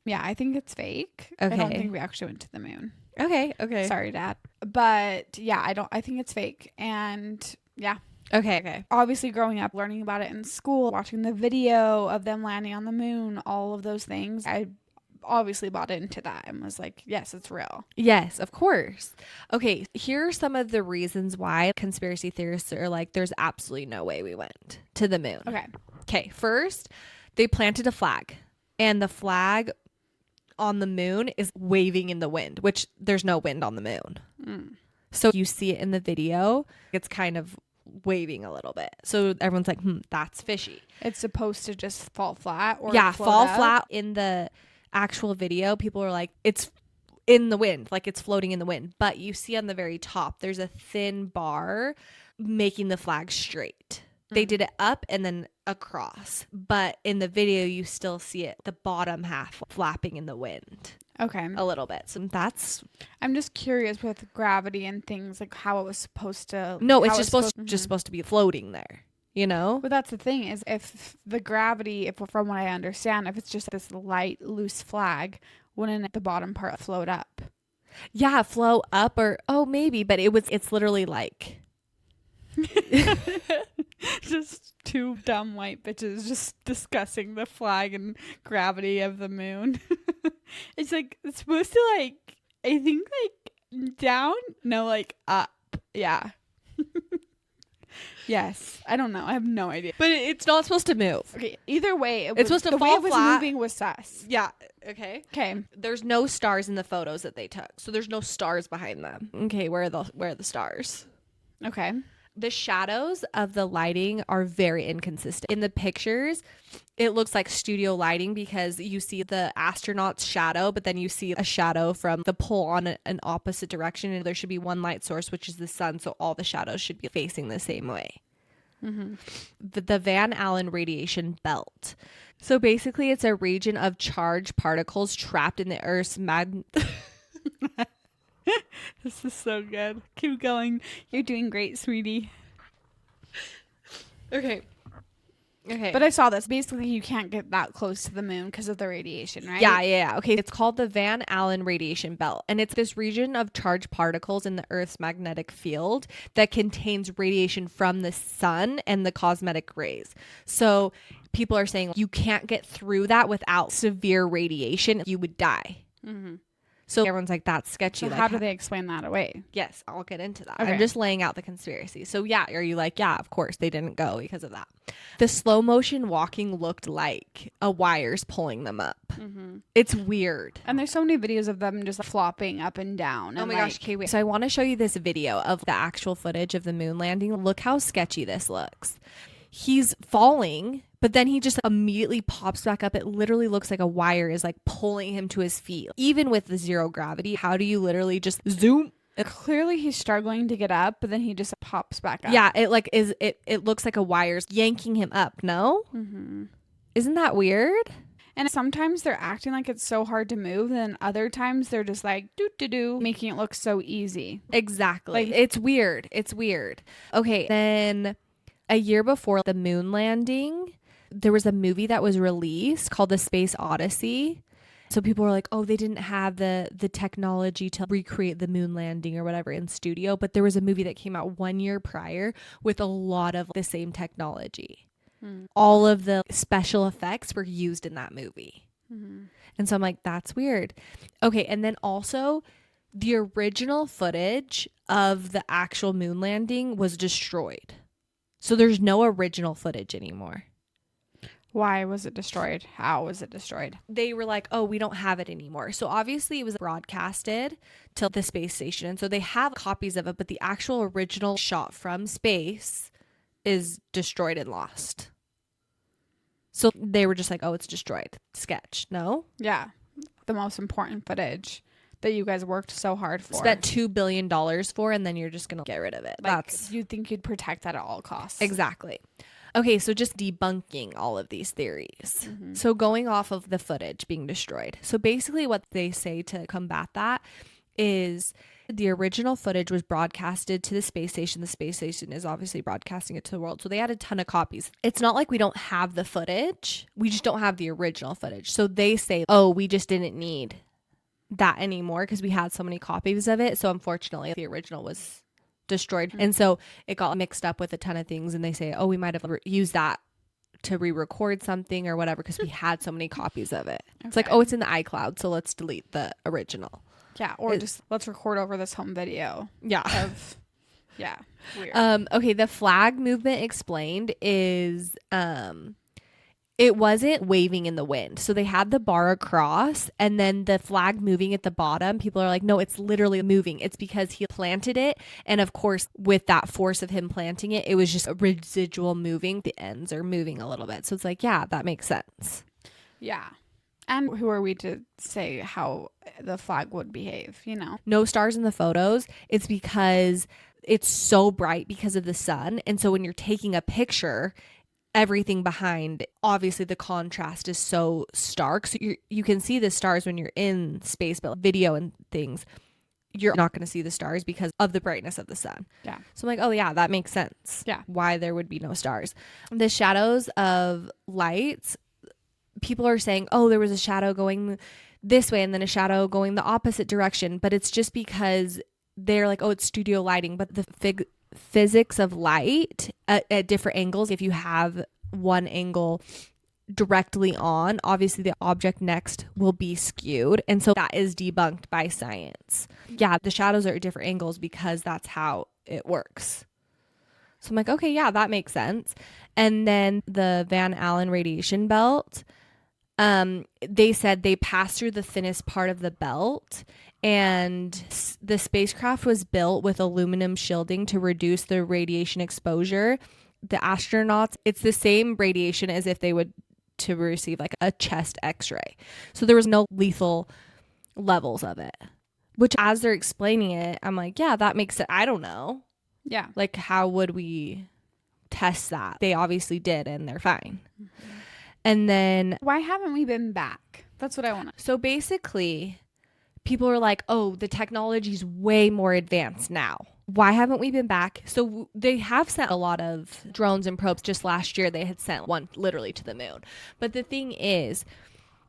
Yeah, I think it's fake. Okay. I don't think we actually went to the moon. Okay. Sorry, Dad. But yeah, I think it's fake. And yeah. Okay. Obviously, growing up, learning about it in school, watching the video of them landing on the moon, all of those things, I obviously bought into that and was like, yes, it's real. Yes, of course. Okay, here are some of the reasons why conspiracy theorists are like, there's absolutely no way we went to the moon. Okay, first, they planted a flag, and the flag on the moon is waving in the wind, which there's no wind on the moon. So you see it in the video, it's kind of waving a little bit. So everyone's like, that's fishy. It's supposed to just fall flat or fall flat. In the actual video, people are like, it's in the wind, like it's floating in the wind. But you see on the very top, there's a thin bar making the flag straight. They did it up and then across. But in the video, you still see it, the bottom half flapping in the wind. Okay. A little bit. So that's... I'm just curious with gravity and things, like how it was supposed to... No, it's just supposed to be floating there, you know? But that's the thing is if the gravity, from what I understand, if it's just this light, loose flag, wouldn't the bottom part float up? Yeah, flow up or... Oh, maybe. But it's literally like... Just two dumb white bitches just discussing the flag and gravity of the moon. It's like, it's supposed to like, I think like down, no, like up. Yeah. Yes. I don't know. I have no idea. But it's not supposed to move. Okay. Either way, it's supposed to fall flat. The way it was flat. moving was sus. Yeah. Okay. There's no stars in the photos that they took. So there's no stars behind them. Okay. Where are the stars? Okay. The shadows of the lighting are very inconsistent. In the pictures, it looks like studio lighting because you see the astronaut's shadow, but then you see a shadow from the pole on an opposite direction. And there should be one light source, which is the sun. So all the shadows should be facing the same way. The Van Allen radiation belt. So basically, it's a region of charged particles trapped in the Earth's This is so good. Keep going. You're doing great, sweetie. Okay. Okay. But I saw this. Basically, you can't get that close to the moon because of the radiation, right? Yeah. Okay. It's called the Van Allen radiation belt. And it's this region of charged particles in the Earth's magnetic field that contains radiation from the sun and the cosmic rays. So people are saying you can't get through that without severe radiation. You would die. Mm-hmm. So everyone's like, that's sketchy. So like, how do they explain that away? Yes, I'll get into that. Okay. I'm just laying out the conspiracy. So yeah, are you like, yeah, of course they didn't go because of that. The slow motion walking looked like a wire's pulling them up. Mm-hmm. It's weird. And there's so many videos of them just flopping up and down. Oh and my gosh. Okay, wait. So I want to show you this video of the actual footage of the moon landing. Look how sketchy this looks. He's falling, but then he just immediately pops back up. It literally looks like a wire is like pulling him to his feet. Even with the zero gravity, how do you literally just zoom? Clearly he's struggling to get up, but then he just pops back up. Yeah, it looks like a wire's yanking him up, no? Mm-hmm. Isn't that weird? And sometimes they're acting like it's so hard to move, and other times they're just like doo-doo-doo, making it look so easy. Exactly. Like, it's weird. It's weird. Okay, then a year before the moon landing, there was a movie that was released called The Space Odyssey. So people were like, oh, they didn't have the technology to recreate the moon landing or whatever in studio. But there was a movie that came out 1 year prior with a lot of the same technology. All of the special effects were used in that movie. Mm-hmm. And so I'm like, that's weird. Okay. And then also the original footage of the actual moon landing was destroyed. So there's no original footage anymore. Why was it destroyed? How was it destroyed? They were like, oh, we don't have it anymore. So obviously it was broadcasted to the space station. And so they have copies of it, but the actual original shot from space is destroyed and lost. So they were just like, oh, it's destroyed. Sketch. No? Yeah. The most important footage that you guys worked so hard for. Spent $2 billion for, and then you're just going to get rid of it. Like, you'd think you'd protect that at all costs. Exactly. Okay, so just debunking all of these theories. Mm-hmm. So going off of the footage being destroyed. So basically what they say to combat that is the original footage was broadcasted to the space station. The space station is obviously broadcasting it to the world. So they had a ton of copies. It's not like we don't have the footage. We just don't have the original footage. So they say, oh, we just didn't need that anymore because we had so many copies of it. So unfortunately, the original was destroyed. And so it got mixed up with a ton of things. And they say, oh, we might have used that to re-record something or whatever because we had so many copies of it. Okay. It's like, oh, it's in the iCloud. So let's delete the original. Yeah. Or just let's record over this home video. Yeah. Yeah. Weird. Okay. The flag movement explained is, it wasn't waving in the wind. So they had the bar across and then the flag moving at the bottom. People are like, no, it's literally moving. It's because he planted it. And of course, with that force of him planting it, it was just a residual moving. The ends are moving a little bit. So it's like, yeah, that makes sense. Yeah. And who are we to say how the flag would behave, you know? No stars in the photos. It's because it's so bright because of the sun. And so when you're taking a picture, everything behind, obviously the contrast is so stark. So you can see the stars when you're in space, but video and things, you're not going to see the stars because of the brightness of the sun. Yeah. So I'm like, oh yeah, that makes sense. Yeah. Why there would be no stars. The shadows of lights, people are saying, oh, there was a shadow going this way and then a shadow going the opposite direction. But it's just because they're like, oh, it's studio lighting. But the physics of light at different angles, if you have one angle directly on, obviously the object next will be skewed. And so that is debunked by science. Yeah, the shadows are at different angles because that's how it works. So I'm like, okay, yeah, that makes sense. And then the Van Allen radiation belt, they said they passed through the thinnest part of the belt, and the spacecraft was built with aluminum shielding to reduce the radiation exposure. The astronauts, it's the same radiation as if they would to receive like a chest x-ray. So there was no lethal levels of it, which as they're explaining it, I'm like, yeah, that makes it. I don't know. Yeah. Like, how would we test that? They obviously did, and they're fine. Mm-hmm. And then why haven't we been back? That's what I want to. So basically, people are like, oh, the technology's way more advanced now. why haven't we been back? So they have sent a lot of drones and probes. Just last year, they had sent one literally to the moon. But the thing is,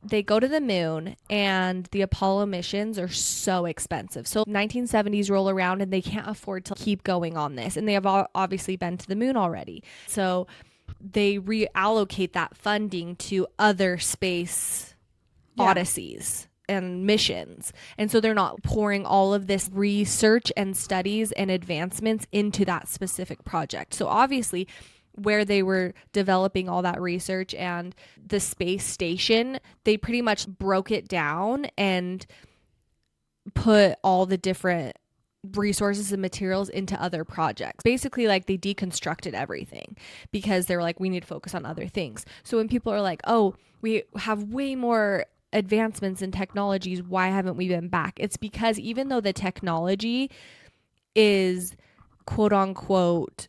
they go to the moon and the Apollo missions are so expensive. So 1970s roll around and they can't afford to keep going on this. And they have obviously been to the moon already. So they reallocate that funding to other space odysseys and missions. And so they're not pouring all of this research and studies and advancements into that specific project. So obviously, where they were developing all that research and the space station, they pretty much broke it down and put all the different resources and materials into other projects. Basically, like, they deconstructed everything because they were like, we need to focus on other things. So when people are like, oh, we have way more advancements in technologies, why haven't we been back? It's because even though the technology is quote unquote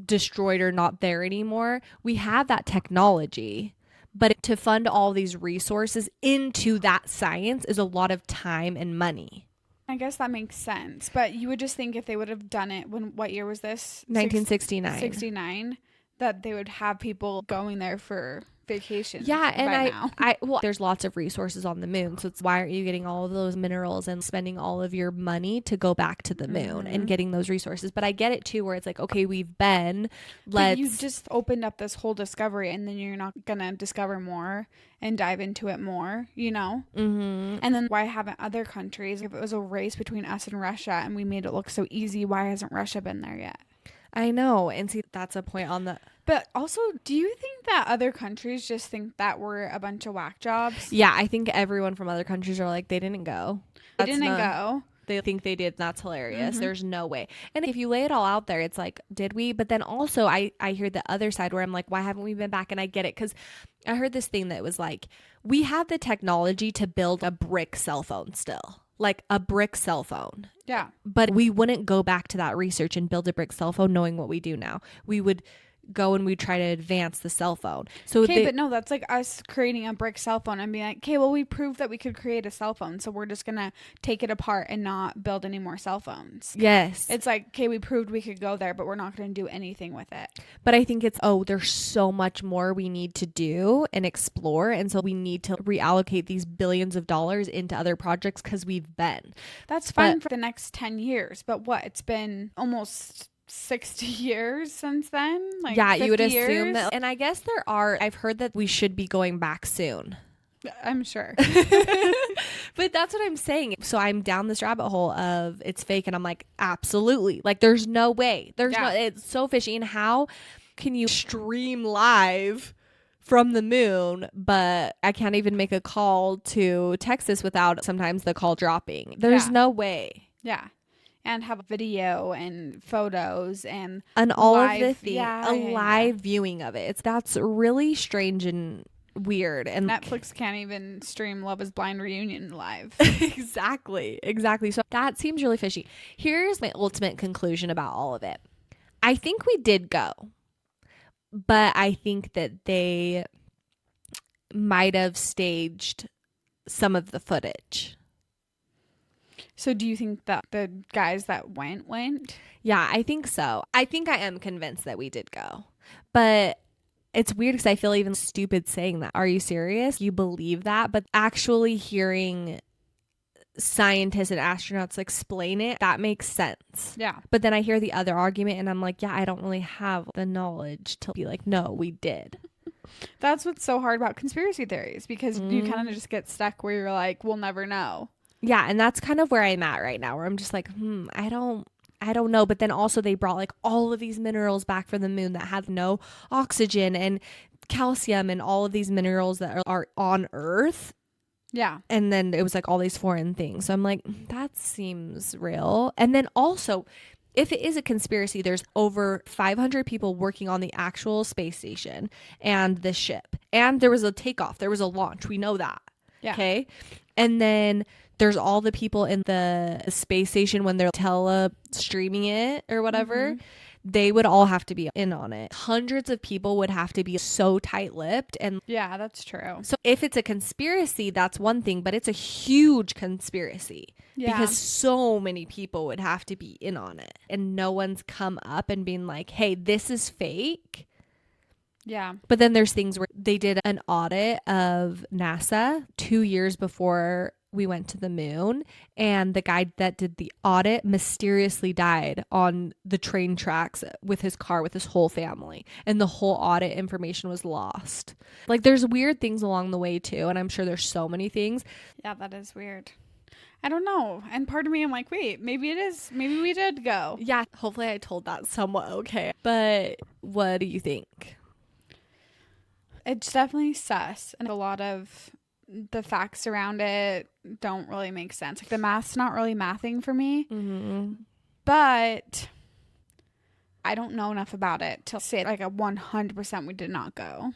destroyed or not there anymore, we have that technology, but to fund all these resources into that science is a lot of time and money. I guess that makes sense, but you would just think if they would have done it what year was this? 1969. 69, that they would have people going there for vacation. Yeah, and well, there's lots of resources on the moon, so it's why aren't you getting all of those minerals and spending all of your money to go back to the moon and getting those resources? But I get it too, where it's like, okay, we've been, but you just opened up this whole discovery, and then you're not gonna discover more and dive into it more, you know? And then why haven't other countries, if it was a race between us and Russia and we made it look so easy, why hasn't Russia been there yet? I know. And see, that's a point on the... But also, do you think that other countries just think that we're a bunch of whack jobs? Yeah, I think everyone from other countries are like, they didn't go. They didn't go. They think they did. That's hilarious. There's no way. And if you lay it all out there, it's like, did we? But then also I hear the other side where I'm like, why haven't we been back? And I get it, because I heard this thing that was like, we have the technology to build a brick cell phone still. Like a brick cell phone. Yeah. But we wouldn't go back to that research and build a brick cell phone knowing what we do now. We would go and we try to advance the cell phone. So okay, but no, that's like us creating a brick cell phone and being like, okay, well, we proved that we could create a cell phone, so we're just gonna take it apart and not build any more cell phones. Yes. It's like, okay, we proved we could go there, but we're not gonna do anything with it. But I think it's, there's so much more we need to do and explore, and so we need to reallocate these billions of dollars into other projects because we've been. That's fine for the next 10 years, but what? It's been almost 60 years since then? Like, yeah, you would assume years? that. And I guess I've heard that we should be going back soon. I'm sure. But that's what I'm saying. So I'm down this rabbit hole of it's fake, and I'm like, absolutely. Like, there's no way. It's so fishy. And how can you stream live from the moon, but I can't even make a call to Texas without sometimes the call dropping? There's no way. Yeah. And have video and photos and all live, of the things, live viewing of it. That's really strange and weird. And Netflix can't even stream Love is Blind Reunion live. Exactly. So that seems really fishy. Here's my ultimate conclusion about all of it. I think we did go, but I think that they might have staged some of the footage. So do you think that the guys that went? Yeah, I think so. I think I am convinced that we did go. But it's weird because I feel even stupid saying that. Are you serious? You believe that? But actually hearing scientists and astronauts explain it, that makes sense. Yeah. But then I hear the other argument and I'm like, yeah, I don't really have the knowledge to be like, no, we did. That's what's so hard about conspiracy theories, because you kind of just get stuck where you're like, we'll never know. Yeah, and that's kind of where I'm at right now, where I'm just like, I don't know. But then also they brought like all of these minerals back from the moon that have no oxygen and calcium and all of these minerals that are on Earth. Yeah. And then it was like all these foreign things. So I'm like, that seems real. And then also, if it is a conspiracy, there's over 500 people working on the actual space station and the ship. And there was a takeoff. There was a launch. We know that. Yeah. Okay. And then there's all the people in the space station when they're streaming it or whatever. they would all have to be in on it. Hundreds of people would have to be so tight-lipped. And yeah, that's true. so if it's a conspiracy, that's one thing, but it's a huge conspiracy because so many people would have to be in on it, and no one's come up and been like, hey, this is fake. Yeah. But then there's things where they did an audit of NASA 2 years before we went to the moon, and the guy that did the audit mysteriously died on the train tracks with his car with his whole family, and the whole audit information was lost. Like, there's weird things along the way too, and I'm sure there's so many things. Yeah, that is weird. I don't know. And part of me, I'm like, wait, maybe it is. Maybe we did go. Yeah, hopefully I told that somewhat okay. But what do you think? It's definitely sus. And a lot of the facts around it don't really make sense. Like, the math's not really mathing for me. Mm-hmm. But I don't know enough about it to say like a 100% we did not go.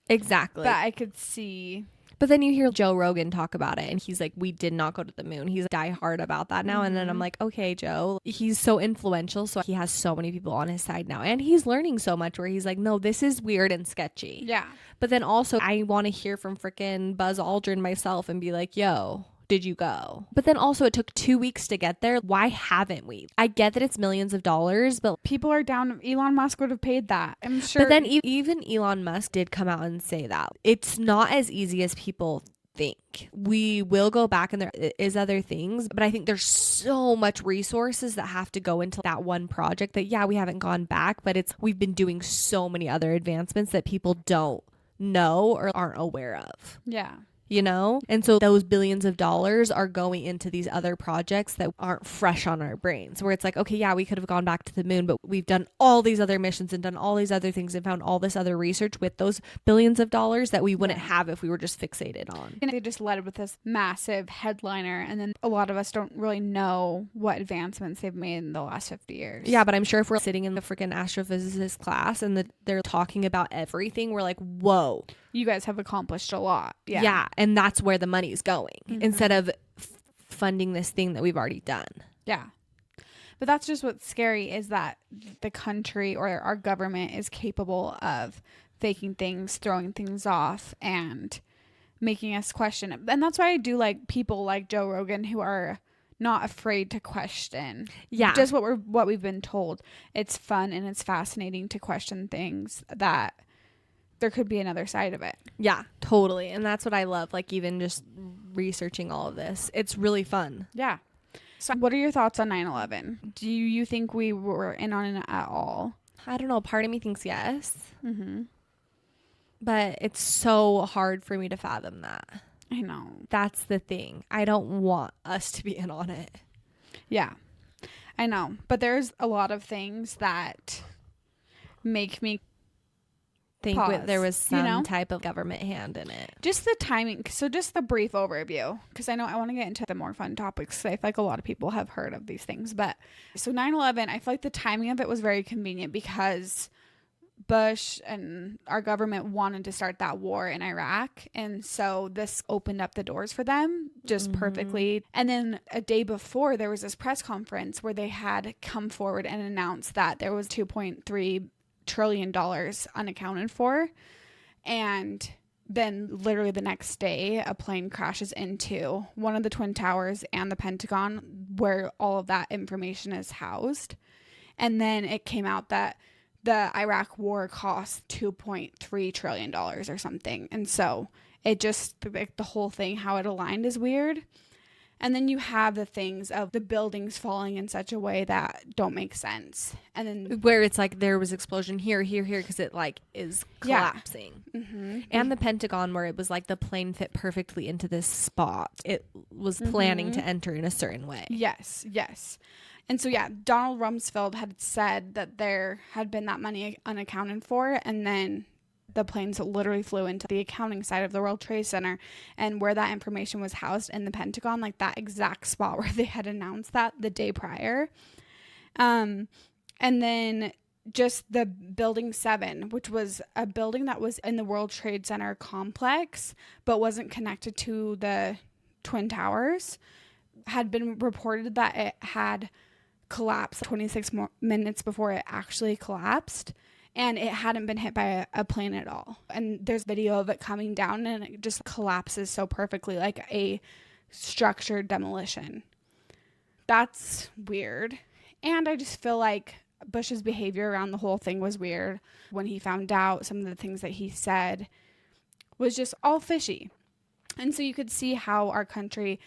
Exactly. But I could see. But then you hear Joe Rogan talk about it, and he's like, we did not go to the moon. He's die hard about that now. Mm-hmm. And then I'm like, okay, Joe, he's so influential. So he has so many people on his side now. And he's learning so much where he's like, no, this is weird and sketchy. Yeah. But then also I want to hear from freaking Buzz Aldrin myself and be like, yo, did you go? But then also it took 2 weeks to get there. Why haven't we? I get that it's millions of dollars, but people are down. Elon Musk would have paid that, I'm sure. But then even Elon Musk did come out and say that it's not as easy as people think. We will go back, and there is other things, but I think there's so much resources that have to go into that one project that, yeah, we haven't gone back, but we've been doing so many other advancements that people don't know or aren't aware of. Yeah. You know? And so those billions of dollars are going into these other projects that aren't fresh on our brains, where it's like, okay, yeah, we could have gone back to the moon, but we've done all these other missions and done all these other things and found all this other research with those billions of dollars that we wouldn't have if we were just fixated on. And they just led with this massive headliner, and then a lot of us don't really know what advancements they've made in the last 50 years. Yeah, but I'm sure if we're sitting in the freaking astrophysicist class and they're talking about everything, we're like, whoa. You guys have accomplished a lot. Yeah. Yeah. And that's where the money's going instead of funding this thing that we've already done. Yeah. But that's just what's scary, is that the country or our government is capable of faking things, throwing things off, and making us question it. And that's why I do like people like Joe Rogan who are not afraid to question. Yeah. Just what we've been told. It's fun and it's fascinating to question things that there could be another side of it. Yeah, totally. And that's what I love. Like, even just researching all of this, it's really fun. Yeah. So what are your thoughts on 9/11? Do you think we were in on it at all? I don't know. Part of me thinks yes. Mm-hmm. But it's so hard for me to fathom that. I know. That's the thing. I don't want us to be in on it. Yeah, I know. But there's a lot of things that make me think pause, there was some type of government hand in it. Just the timing. So just the brief overview, because I know I want to get into the more fun topics. I feel like a lot of people have heard of these things. But so 9/11, I feel like the timing of it was very convenient because Bush and our government wanted to start that war in Iraq. And so this opened up the doors for them just perfectly. And then a day before, there was this press conference where they had come forward and announced that there was $2.3 trillion unaccounted for. And then literally the next day, a plane crashes into one of the Twin Towers and the Pentagon, where all of that information is housed. And then it came out that the Iraq war cost $2.3 trillion or something. And so it just, like, the whole thing, how it aligned is weird. And then you have the things of the buildings falling in such a way that don't make sense. And then where it's like there was explosion here, because it like is collapsing. Yeah. Mm-hmm. And the Pentagon, where it was like the plane fit perfectly into this spot. It was planning to enter in a certain way. Yes, yes. And so, yeah, Donald Rumsfeld had said that there had been that money unaccounted for, and then the planes literally flew into the accounting side of the World Trade Center, and where that information was housed in the Pentagon, like that exact spot where they had announced that the day prior. And then just the Building 7, which was a building that was in the World Trade Center complex, but wasn't connected to the Twin Towers, had been reported that it had collapsed 26 more minutes before it actually collapsed. And it hadn't been hit by a plane at all. And there's video of it coming down and it just collapses so perfectly, like a structured demolition. That's weird. And I just feel like Bush's behavior around the whole thing was weird. When he found out, some of the things that he said was just all fishy. And so you could see how our country,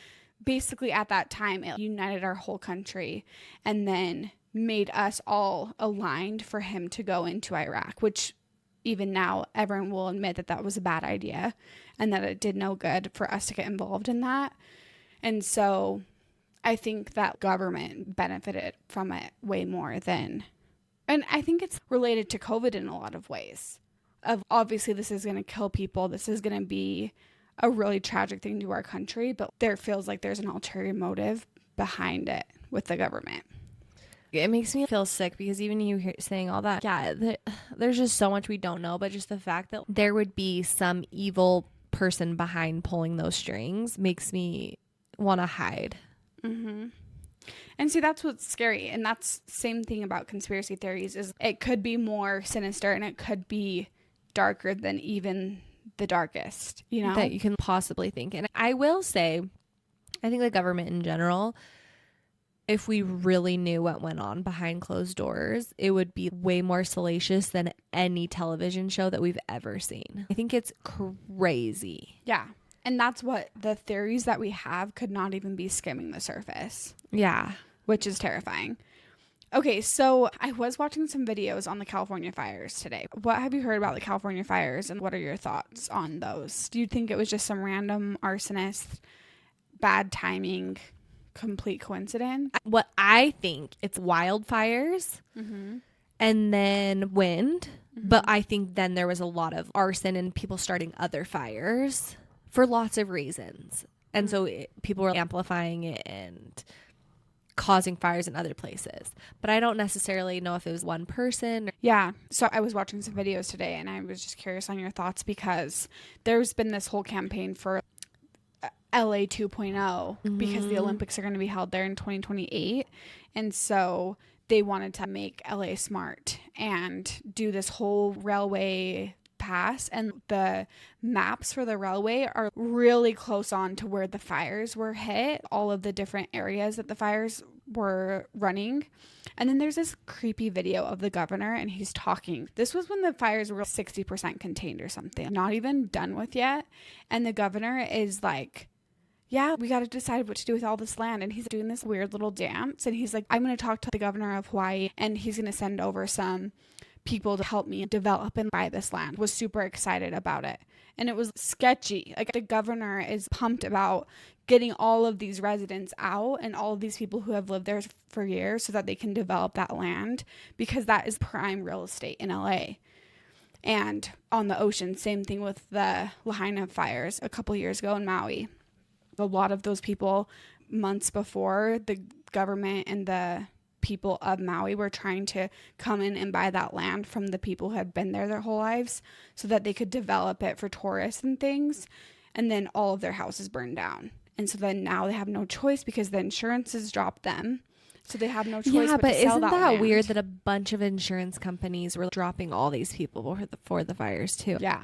basically at that time, it united our whole country and then made us all aligned for him to go into Iraq, which even now everyone will admit that that was a bad idea and that it did no good for us to get involved in that. And so I think that government benefited from it way more than, and I think it's related to COVID in a lot of ways. Of obviously this is going to kill people. This is going to be a really tragic thing to our country, but there feels like there's an ulterior motive behind it with the government. It makes me feel sick because even you saying all that, there's just so much we don't know, but just the fact that there would be some evil person behind pulling those strings makes me want to hide. Mm-hmm. And see, that's what's scary. And that's the same thing about conspiracy theories is it could be more sinister and it could be darker than even the darkest, you know, that you can possibly think. And I will say, I think the government in general, if we really knew what went on behind closed doors, it would be way more salacious than any television show that we've ever seen. I think it's crazy. Yeah. And that's what the theories that we have could not even be skimming the surface. Yeah. Which is terrifying. Okay, so I was watching some videos on the California fires today. What have you heard about the California fires and what are your thoughts on those? Do you think it was just some random arsonist, bad timing, complete coincidence? What I think, it's wildfires and then wind. But I think then there was a lot of arson and people starting other fires for lots of reasons. And so people were amplifying it and causing fires in other places. But I don't necessarily know if it was one person. Yeah. So I was watching some videos today and I was just curious on your thoughts because there's been this whole campaign for LA 2.0 because the Olympics are going to be held there in 2028. And so they wanted to make LA smart and do this whole railway pass, and the maps for the railway are really close on to where the fires were hit, all of the different areas that the fires were running. And then there's this creepy video of the governor and he's talking. This was when the fires were 60% contained or something, not even done with yet. And the governor is like, yeah, we got to decide what to do with all this land. And he's doing this weird little dance. And he's like, I'm going to talk to the governor of Hawaii and he's going to send over some people to help me develop and buy this land. Was super excited about it. And it was sketchy. Like the governor is pumped about getting all of these residents out and all of these people who have lived there for years so that they can develop that land because that is prime real estate in LA. And on the ocean, same thing with the Lahaina fires a couple years ago in Maui. A lot of those people months before, the government and the people of Maui were trying to come in and buy that land from the people who had been there their whole lives so that they could develop it for tourists and things. And then all of their houses burned down. And so then now they have no choice because the insurances dropped them. So they have no choice but to sell isn't that that land. weird that a bunch of insurance companies were dropping all these people for the fires too? Yeah.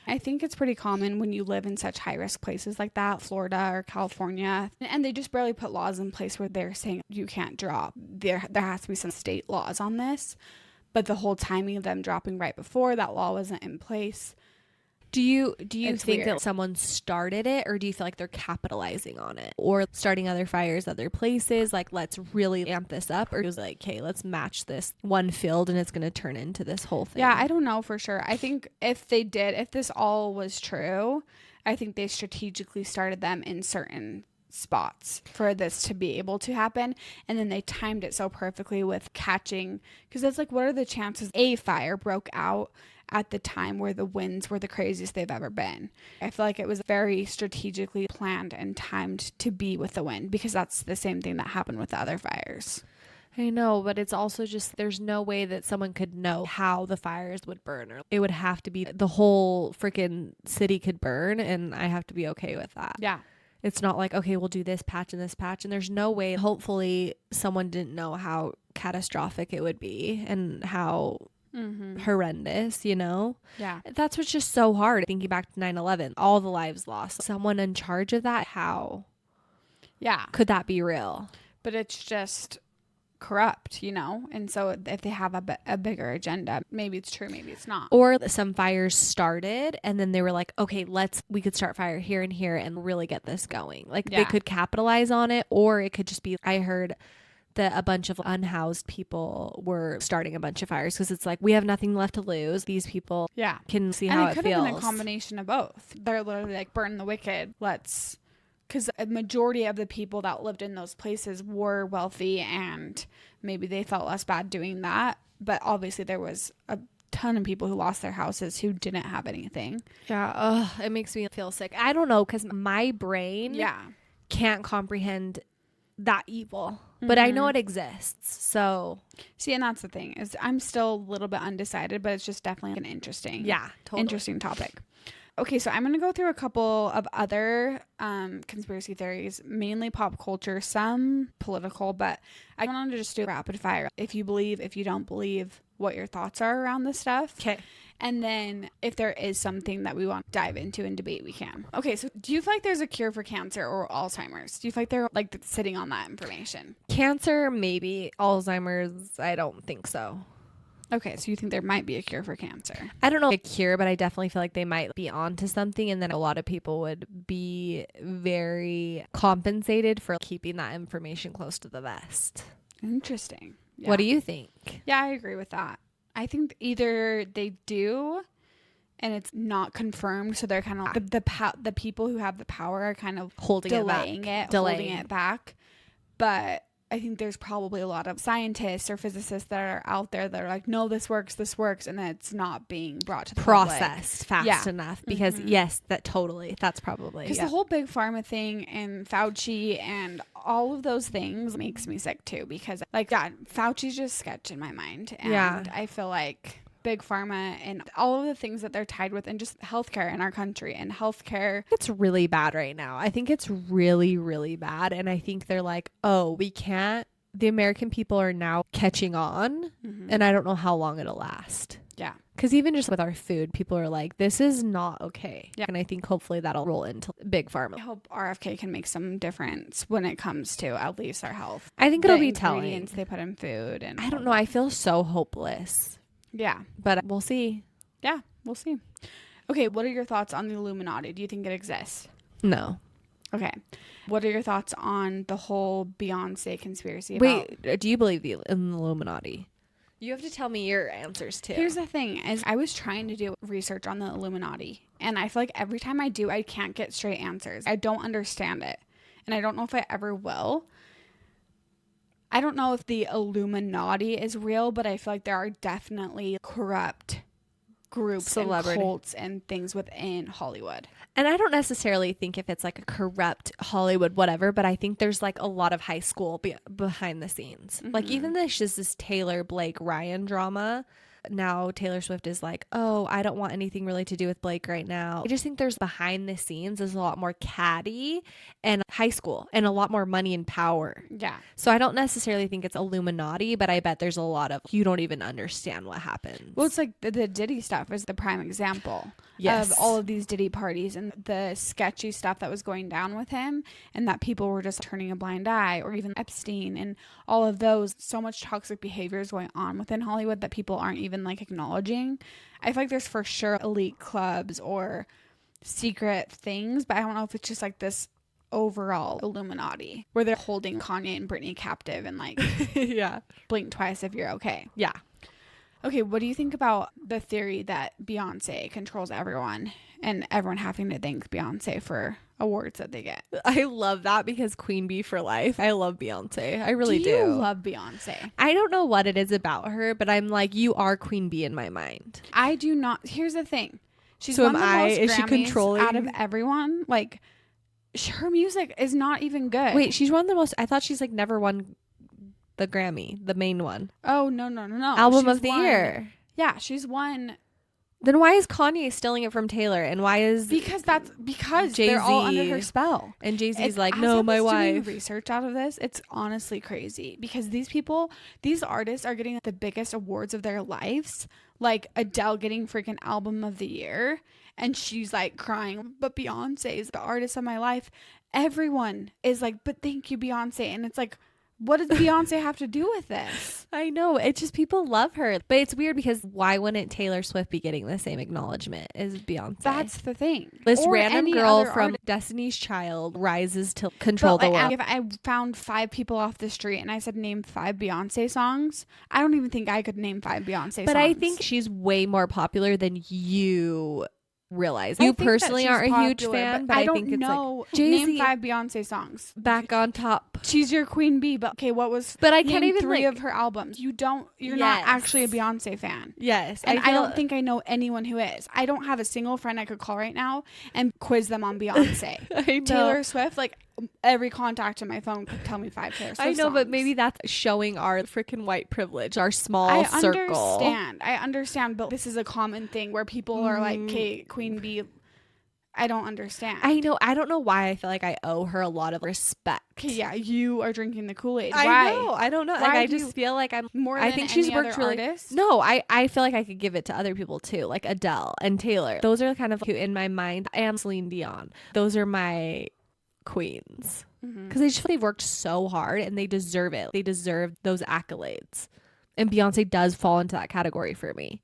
I think it's pretty common when you live in such high-risk places like that, Florida or California, and they just barely put laws in place where they're saying you can't drop. There has to be some state laws on this, but the whole timing of them dropping right before that law wasn't in place. Do you think weird. that someone started it, or do you feel like they're capitalizing on it or starting other fires other places? Like, let's really amp this up, or it was like, hey, let's match this one field and it's going to turn into this whole thing? Yeah, I don't know for sure. I think if this all was true, I think they strategically started them in certain spots for this to be able to happen, and then they timed it so perfectly with catching, because it's like, what are the chances a fire broke out at the time where the winds were the craziest they've ever been? I feel like it was very strategically planned and timed to be with the wind, because that's the same thing that happened with the other fires. I know, but it's also just, there's no way that someone could know how the fires would burn, or it would have to be the whole freaking city could burn, and I have to be okay with that. Yeah. It's not like, okay, we'll do this patch and this patch. And there's no way, hopefully, someone didn't know how catastrophic it would be and how horrendous, you know? Yeah. That's what's just so hard. Thinking back to 9/11, all the lives lost. Someone in charge of that, how? Yeah. Could that be real? But it's just corrupt, you know? And so if they have a bigger agenda, maybe it's true, maybe it's not. Or some fires started and then they were like, okay, we could start fire here and here and really get this going. Like they could capitalize on it, or it could just be, I heard that a bunch of unhoused people were starting a bunch of fires because it's like, we have nothing left to lose. These people can see how it feels. And it could have been a combination of both. They're literally like, burn the wicked. Because a majority of the people that lived in those places were wealthy and maybe they felt less bad doing that. But obviously there was a ton of people who lost their houses who didn't have anything. Yeah. It makes me feel sick. I don't know, because my brain can't comprehend that evil. But I know it exists. So see, and that's the thing, is I'm still a little bit undecided, but it's just definitely an interesting topic. Okay, so I'm going to go through a couple of other conspiracy theories, mainly pop culture, some political, but I wanted to just do rapid fire. If you believe, if you don't believe, what your thoughts are around this stuff. Okay. And then if there is something that we want to dive into and debate, we can. Okay, so do you feel like there's a cure for cancer or Alzheimer's? Do you feel like they're like sitting on that information? Cancer, maybe. Alzheimer's, I don't think so. Okay, so you think there might be a cure for cancer? I don't know a cure, but I definitely feel like they might be onto something, and then a lot of people would be very compensated for keeping that information close to the vest. Interesting. Yeah. What do you think? Yeah, I agree with that. I think either they do and it's not confirmed, so they're kind of the people who have the power are kind of holding it back. But I think there's probably a lot of scientists or physicists that are out there that are like, no, this works, and then it's not being brought to the processed fast enough, because that's probably, because the whole big pharma thing and Fauci and all of those things makes me sick too, because like that Fauci's just sketch in my mind, and I feel like big pharma and all of the things that they're tied with, and just healthcare in our country, and healthcare, it's really bad right now. I think it's really, really bad. And I think they're like, oh, we can't, the American people are now catching on, and I don't know how long it'll last. Yeah. Because even just with our food, people are like, this is not okay. Yeah. And I think hopefully that'll roll into big pharma. I hope RFK can make some difference when it comes to at least our health. I think it'll be telling. Ingredients they put in food. And I don't know. I feel so hopeless. Yeah. But we'll see. Yeah, we'll see. Okay, what are your thoughts on the Illuminati? Do you think it exists? No. Okay. What are your thoughts on the whole Beyonce conspiracy? Wait, do you believe in the Illuminati? You have to tell me your answers too. Here's the thing, is I was trying to do research on the Illuminati, and I feel like every time I do, I can't get straight answers. I don't understand it, and I don't know if I ever will. I don't know if the Illuminati is real, but I feel like there are definitely corrupt groups and cults and things within Hollywood. And I don't necessarily think if it's like a corrupt Hollywood whatever, but I think there's like a lot of high school behind the scenes. Like even this Taylor Blake Ryan drama. Now Taylor Swift is like, oh, I don't want anything really to do with Blake right now. I just think there's behind the scenes is a lot more catty and high school and a lot more money and power. Yeah. So I don't necessarily think it's Illuminati, but I bet there's a lot of, you don't even understand what happens. Well, it's like the Diddy stuff is the prime example of all of these Diddy parties and the sketchy stuff that was going down with him, and that people were just turning a blind eye, or even Epstein and all of those. So much toxic behavior is going on within Hollywood that people aren't even like acknowledging. I feel like there's for sure elite clubs or secret things, but I don't know if it's just like this overall Illuminati where they're holding Kanye and Britney captive and like blink twice if you're okay. Yeah. Okay, what do you think about the theory that Beyonce controls everyone and everyone having to thank Beyonce for awards that they get? I love that, because Queen Bee for life. I love Beyonce. I really do. Do you love Beyonce? I don't know what it is about her, but I'm like, you are Queen Bee in my mind. I do not. Here's the thing. She's so won the most Is Grammys she controlling out of everyone? Like, her music is not even good. Wait, she's won the most. I thought she's like never won the Grammy, the main one. Oh, no. Album of the year. Yeah, she's won Then why is Kanye stealing it from Taylor? And why is because Jay-Z, they're all under her spell. And Jay-Z's like, no, my wife. Doing research out of this, it's honestly crazy because these artists are getting the biggest awards of their lives. Like Adele getting freaking album of the year, and she's like crying, but Beyonce is the artist of my life. Everyone is like, but thank you, Beyonce. And it's like, what does Beyonce have to do with this? I know. It's just people love her. But it's weird because why wouldn't Taylor Swift be getting the same acknowledgement as Beyonce? That's the thing. This random girl from Destiny's Child rises to control the world. If I found 5 people off the street and I said name 5 Beyonce songs, I don't even think I could name 5 Beyonce songs. But I think she's way more popular than you realize. You personally aren't a huge fan, but I think it's like Jay-Z, name 5 Beyonce songs. Back on Top. She's your queen bee, but okay, what was? But I can't even 3 of her albums. You're not actually a Beyonce fan. Yes, and I don't think I know anyone who is. I don't have a single friend I could call right now and quiz them on Beyonce. I know. Taylor Swift, like every contact on my phone could tell me 5 Taylor Swift I know, songs. but maybe that's showing our freaking white privilege, our small circle. I understand, but this is a common thing where people are like, "Okay, Queen Bee." I don't understand. I know. I don't know why I feel like I owe her a lot of respect. Okay, yeah, you are drinking the Kool-Aid. Why? I know. I don't know. Why like, I just feel like I'm more. I than think she's any worked other really. Artist? No, I feel like I could give it to other people too, like Adele and Taylor. Those are kind of who in my mind. And Celine Dion. Those are my queens because they just they've worked so hard and they deserve it. They deserve those accolades. And Beyonce does fall into that category for me,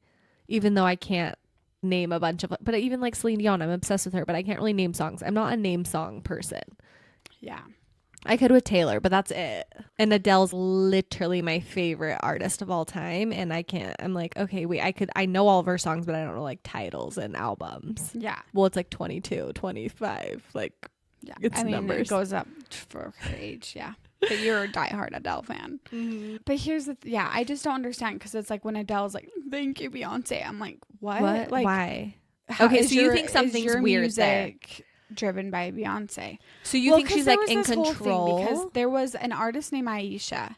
even though I can't name a bunch of, but even like Celine Dion, I'm obsessed with her, but I can't really name songs. I'm not a name song person. Yeah, I could with Taylor, but that's it. And Adele's literally my favorite artist of all time, and I'm like, okay, wait, I know all of her songs, but I don't know like titles and albums. Yeah, well, it's like 22, 25, like yeah, it's numbers. It goes up for her age. Yeah. But you're a diehard Adele fan. But here's I just don't understand because it's like when Adele's like, thank you, Beyonce. I'm like, what? Like, why? Okay, so you think something's weird there. Driven by Beyonce. So you think she's like in control? Because there was an artist named Aisha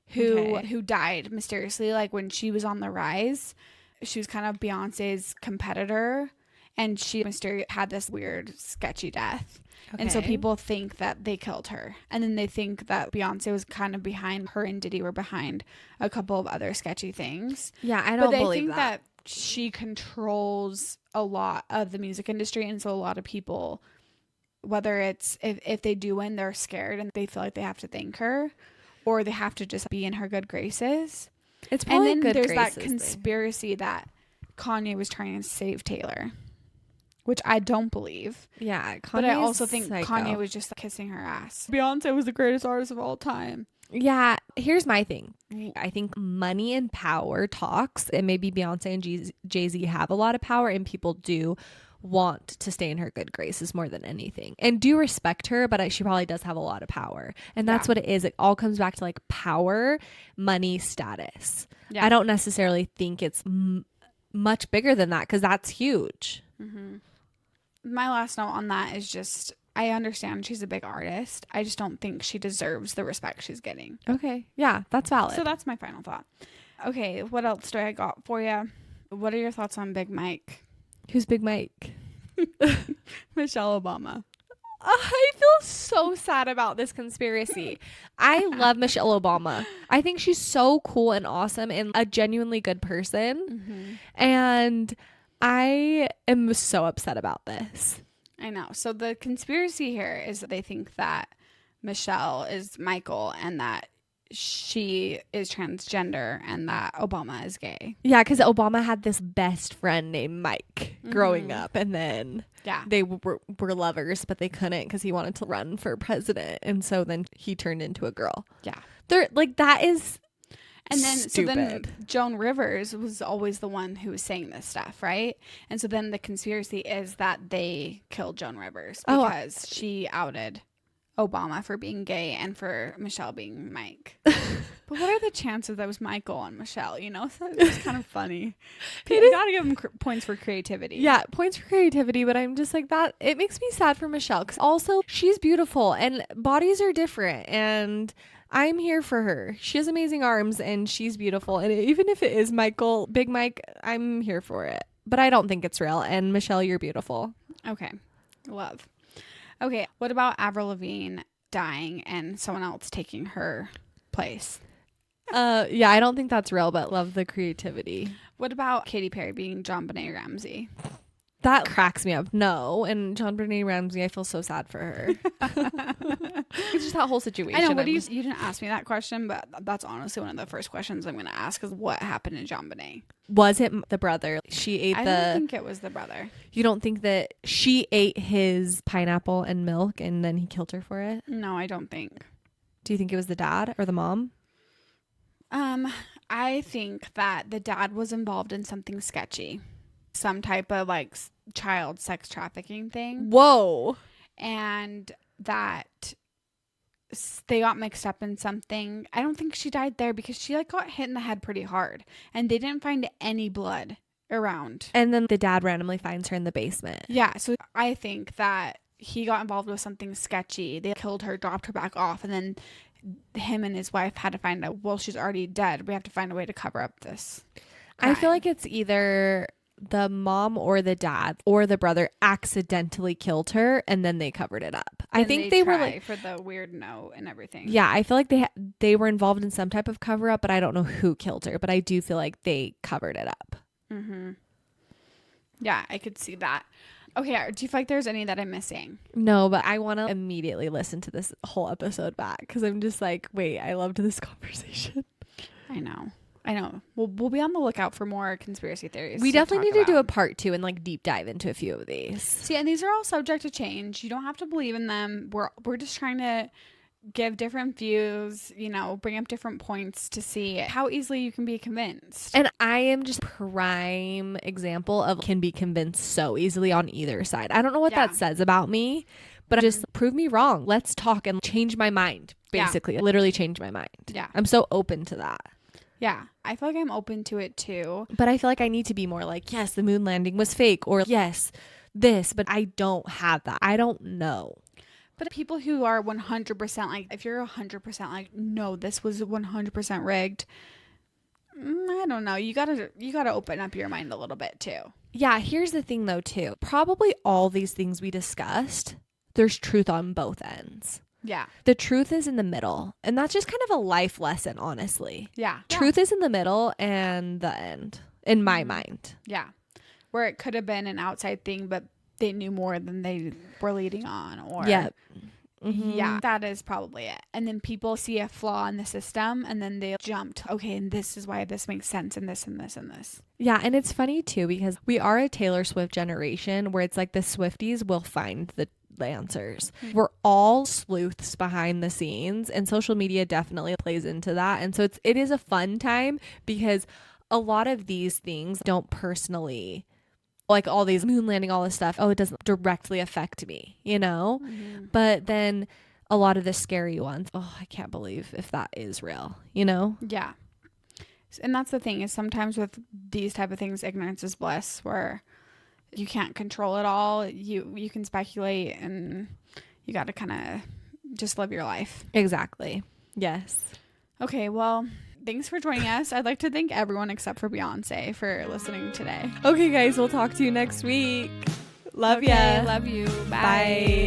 who died mysteriously, like when she was on the rise. She was kind of Beyonce's competitor, and she had this weird, sketchy death. Okay. And so people think that they killed her. And then they think that Beyonce was kind of behind, her and Diddy were behind a couple of other sketchy things. Yeah, I don't believe that. But they think that she controls a lot of the music industry. And so a lot of people, whether it's if they do win, they're scared and they feel like they have to thank her or they have to just be in her good graces. It's probably and then good there's graces that conspiracy that Kanye was trying to save Taylor, which I don't believe. Yeah, but I also think Kanye was just kissing her ass. Beyonce was the greatest artist of all time. Yeah, here's my thing. I think money and power talks, and maybe Beyonce and Jay-Z have a lot of power, and people do want to stay in her good graces more than anything and do respect her, but she probably does have a lot of power, and that's what it is. It all comes back to like power, money, status. I don't necessarily think it's much bigger than that because that's huge. My last note on that is just, I understand she's a big artist. I just don't think she deserves the respect she's getting. Okay. Yeah, that's valid. So that's my final thought. Okay, what else do I got for you? What are your thoughts on Big Mike? Who's Big Mike? Michelle Obama. I feel so sad about this conspiracy. I love Michelle Obama. I think she's so cool and awesome and a genuinely good person. And I am so upset about this. I know. So the conspiracy here is that they think that Michelle is Michael and that she is transgender and that Obama is gay. Yeah, because Obama had this best friend named Mike growing up, and then they were lovers, but they couldn't because he wanted to run for president, and so then he turned into a girl. Yeah, they're like, that is and then stupid. So then Joan Rivers was always the one who was saying this stuff, right? And so then the conspiracy is that they killed Joan Rivers because she outed Obama for being gay and for Michelle being Mike. But what are the chances that it was Michael and Michelle? You know, so it's kind of funny. You gotta give them points for creativity. Yeah, points for creativity, but I'm just like that. It makes me sad for Michelle because also she's beautiful and bodies are different, and I'm here for her. She has amazing arms and she's beautiful. And even if it is Michael, Big Mike, I'm here for it. but I don't think it's real. And Michelle, you're beautiful. Okay. Love. Okay. What about Avril Lavigne dying and someone else taking her place? Yeah, I don't think that's real, but love the creativity. What about Katy Perry being John Benet Ramsey? That cracks me up. No. And John Benet Ramsey, I feel so sad for her. It's just that whole situation. I know. You didn't ask me that question, but that's honestly one of the first questions I'm going to ask is what happened to John Benet? Was it the brother? I don't think it was the brother. You don't think that she ate his pineapple and milk and then he killed her for it? No, I don't think. Do you think it was the dad or the mom? I think that the dad was involved in something sketchy. Some type of like child sex trafficking thing. Whoa. And that they got mixed up in something. I don't think she died there because she like got hit in the head pretty hard and they didn't find any blood around. And then the dad randomly finds her in the basement. Yeah. So I think that he got involved with something sketchy. They killed her, dropped her back off, and then him and his wife had to find out, well, she's already dead. We have to find a way to cover up this crime. I feel like it's either the mom or the dad or the brother accidentally killed her and then they covered it up. I think they were like for the weird note and everything. Yeah, I feel like they were involved in some type of cover up, but I don't know who killed her, but I do feel like they covered it up. Mm-hmm. Yeah, I could see that. Okay, do you feel like there's any that I'm missing? No, but I want to immediately listen to this whole episode back because I'm just like, wait, I loved this conversation. I know. We'll be on the lookout for more conspiracy theories. We definitely need to do a part 2 and like deep dive into a few of these. See, and these are all subject to change. You don't have to believe in them. We're just trying to give different views, bring up different points to see how easily you can be convinced. And I am just prime example of can be convinced so easily on either side. I don't know what that says about me, but just prove me wrong. Let's talk and change my mind, basically. Literally change my mind. Yeah. I'm so open to that. Yeah, I feel like I'm open to it too. But I feel like I need to be more like, yes, the moon landing was fake, or yes, this, but I don't have that. I don't know. But people who are 100% like, if you're 100% like, no, this was 100% rigged, I don't know. You gotta open up your mind a little bit too. Yeah, here's the thing though too. Probably all these things we discussed, there's truth on both ends. Yeah. The truth is in the middle. And that's just kind of a life lesson, honestly. Yeah. Truth is in the middle and the end, in my mind. Yeah. Where it could have been an outside thing, but they knew more than they were leading on. Or yeah. Mm-hmm. Yeah, that is probably it. And then people see a flaw in the system and then they jumped, okay, and this is why this makes sense and this and this and this. Yeah, and it's funny too because we are a Taylor Swift generation where it's like the Swifties will find the answers. We're all sleuths behind the scenes and social media definitely plays into that. And so it is a fun time because a lot of these things don't personally, like all these moon landing, all this stuff, it doesn't directly affect me, Mm-hmm. But then a lot of the scary ones, I can't believe if that is real, Yeah. And that's the thing is sometimes with these type of things, ignorance is bliss, where you can't control it all. You can speculate and you got to kind of just live your life. Exactly. Yes. Okay, well, thanks for joining us. I'd like to thank everyone except for Beyonce for listening today. Okay, guys, we'll talk to you next week. Love ya. Love you. Bye.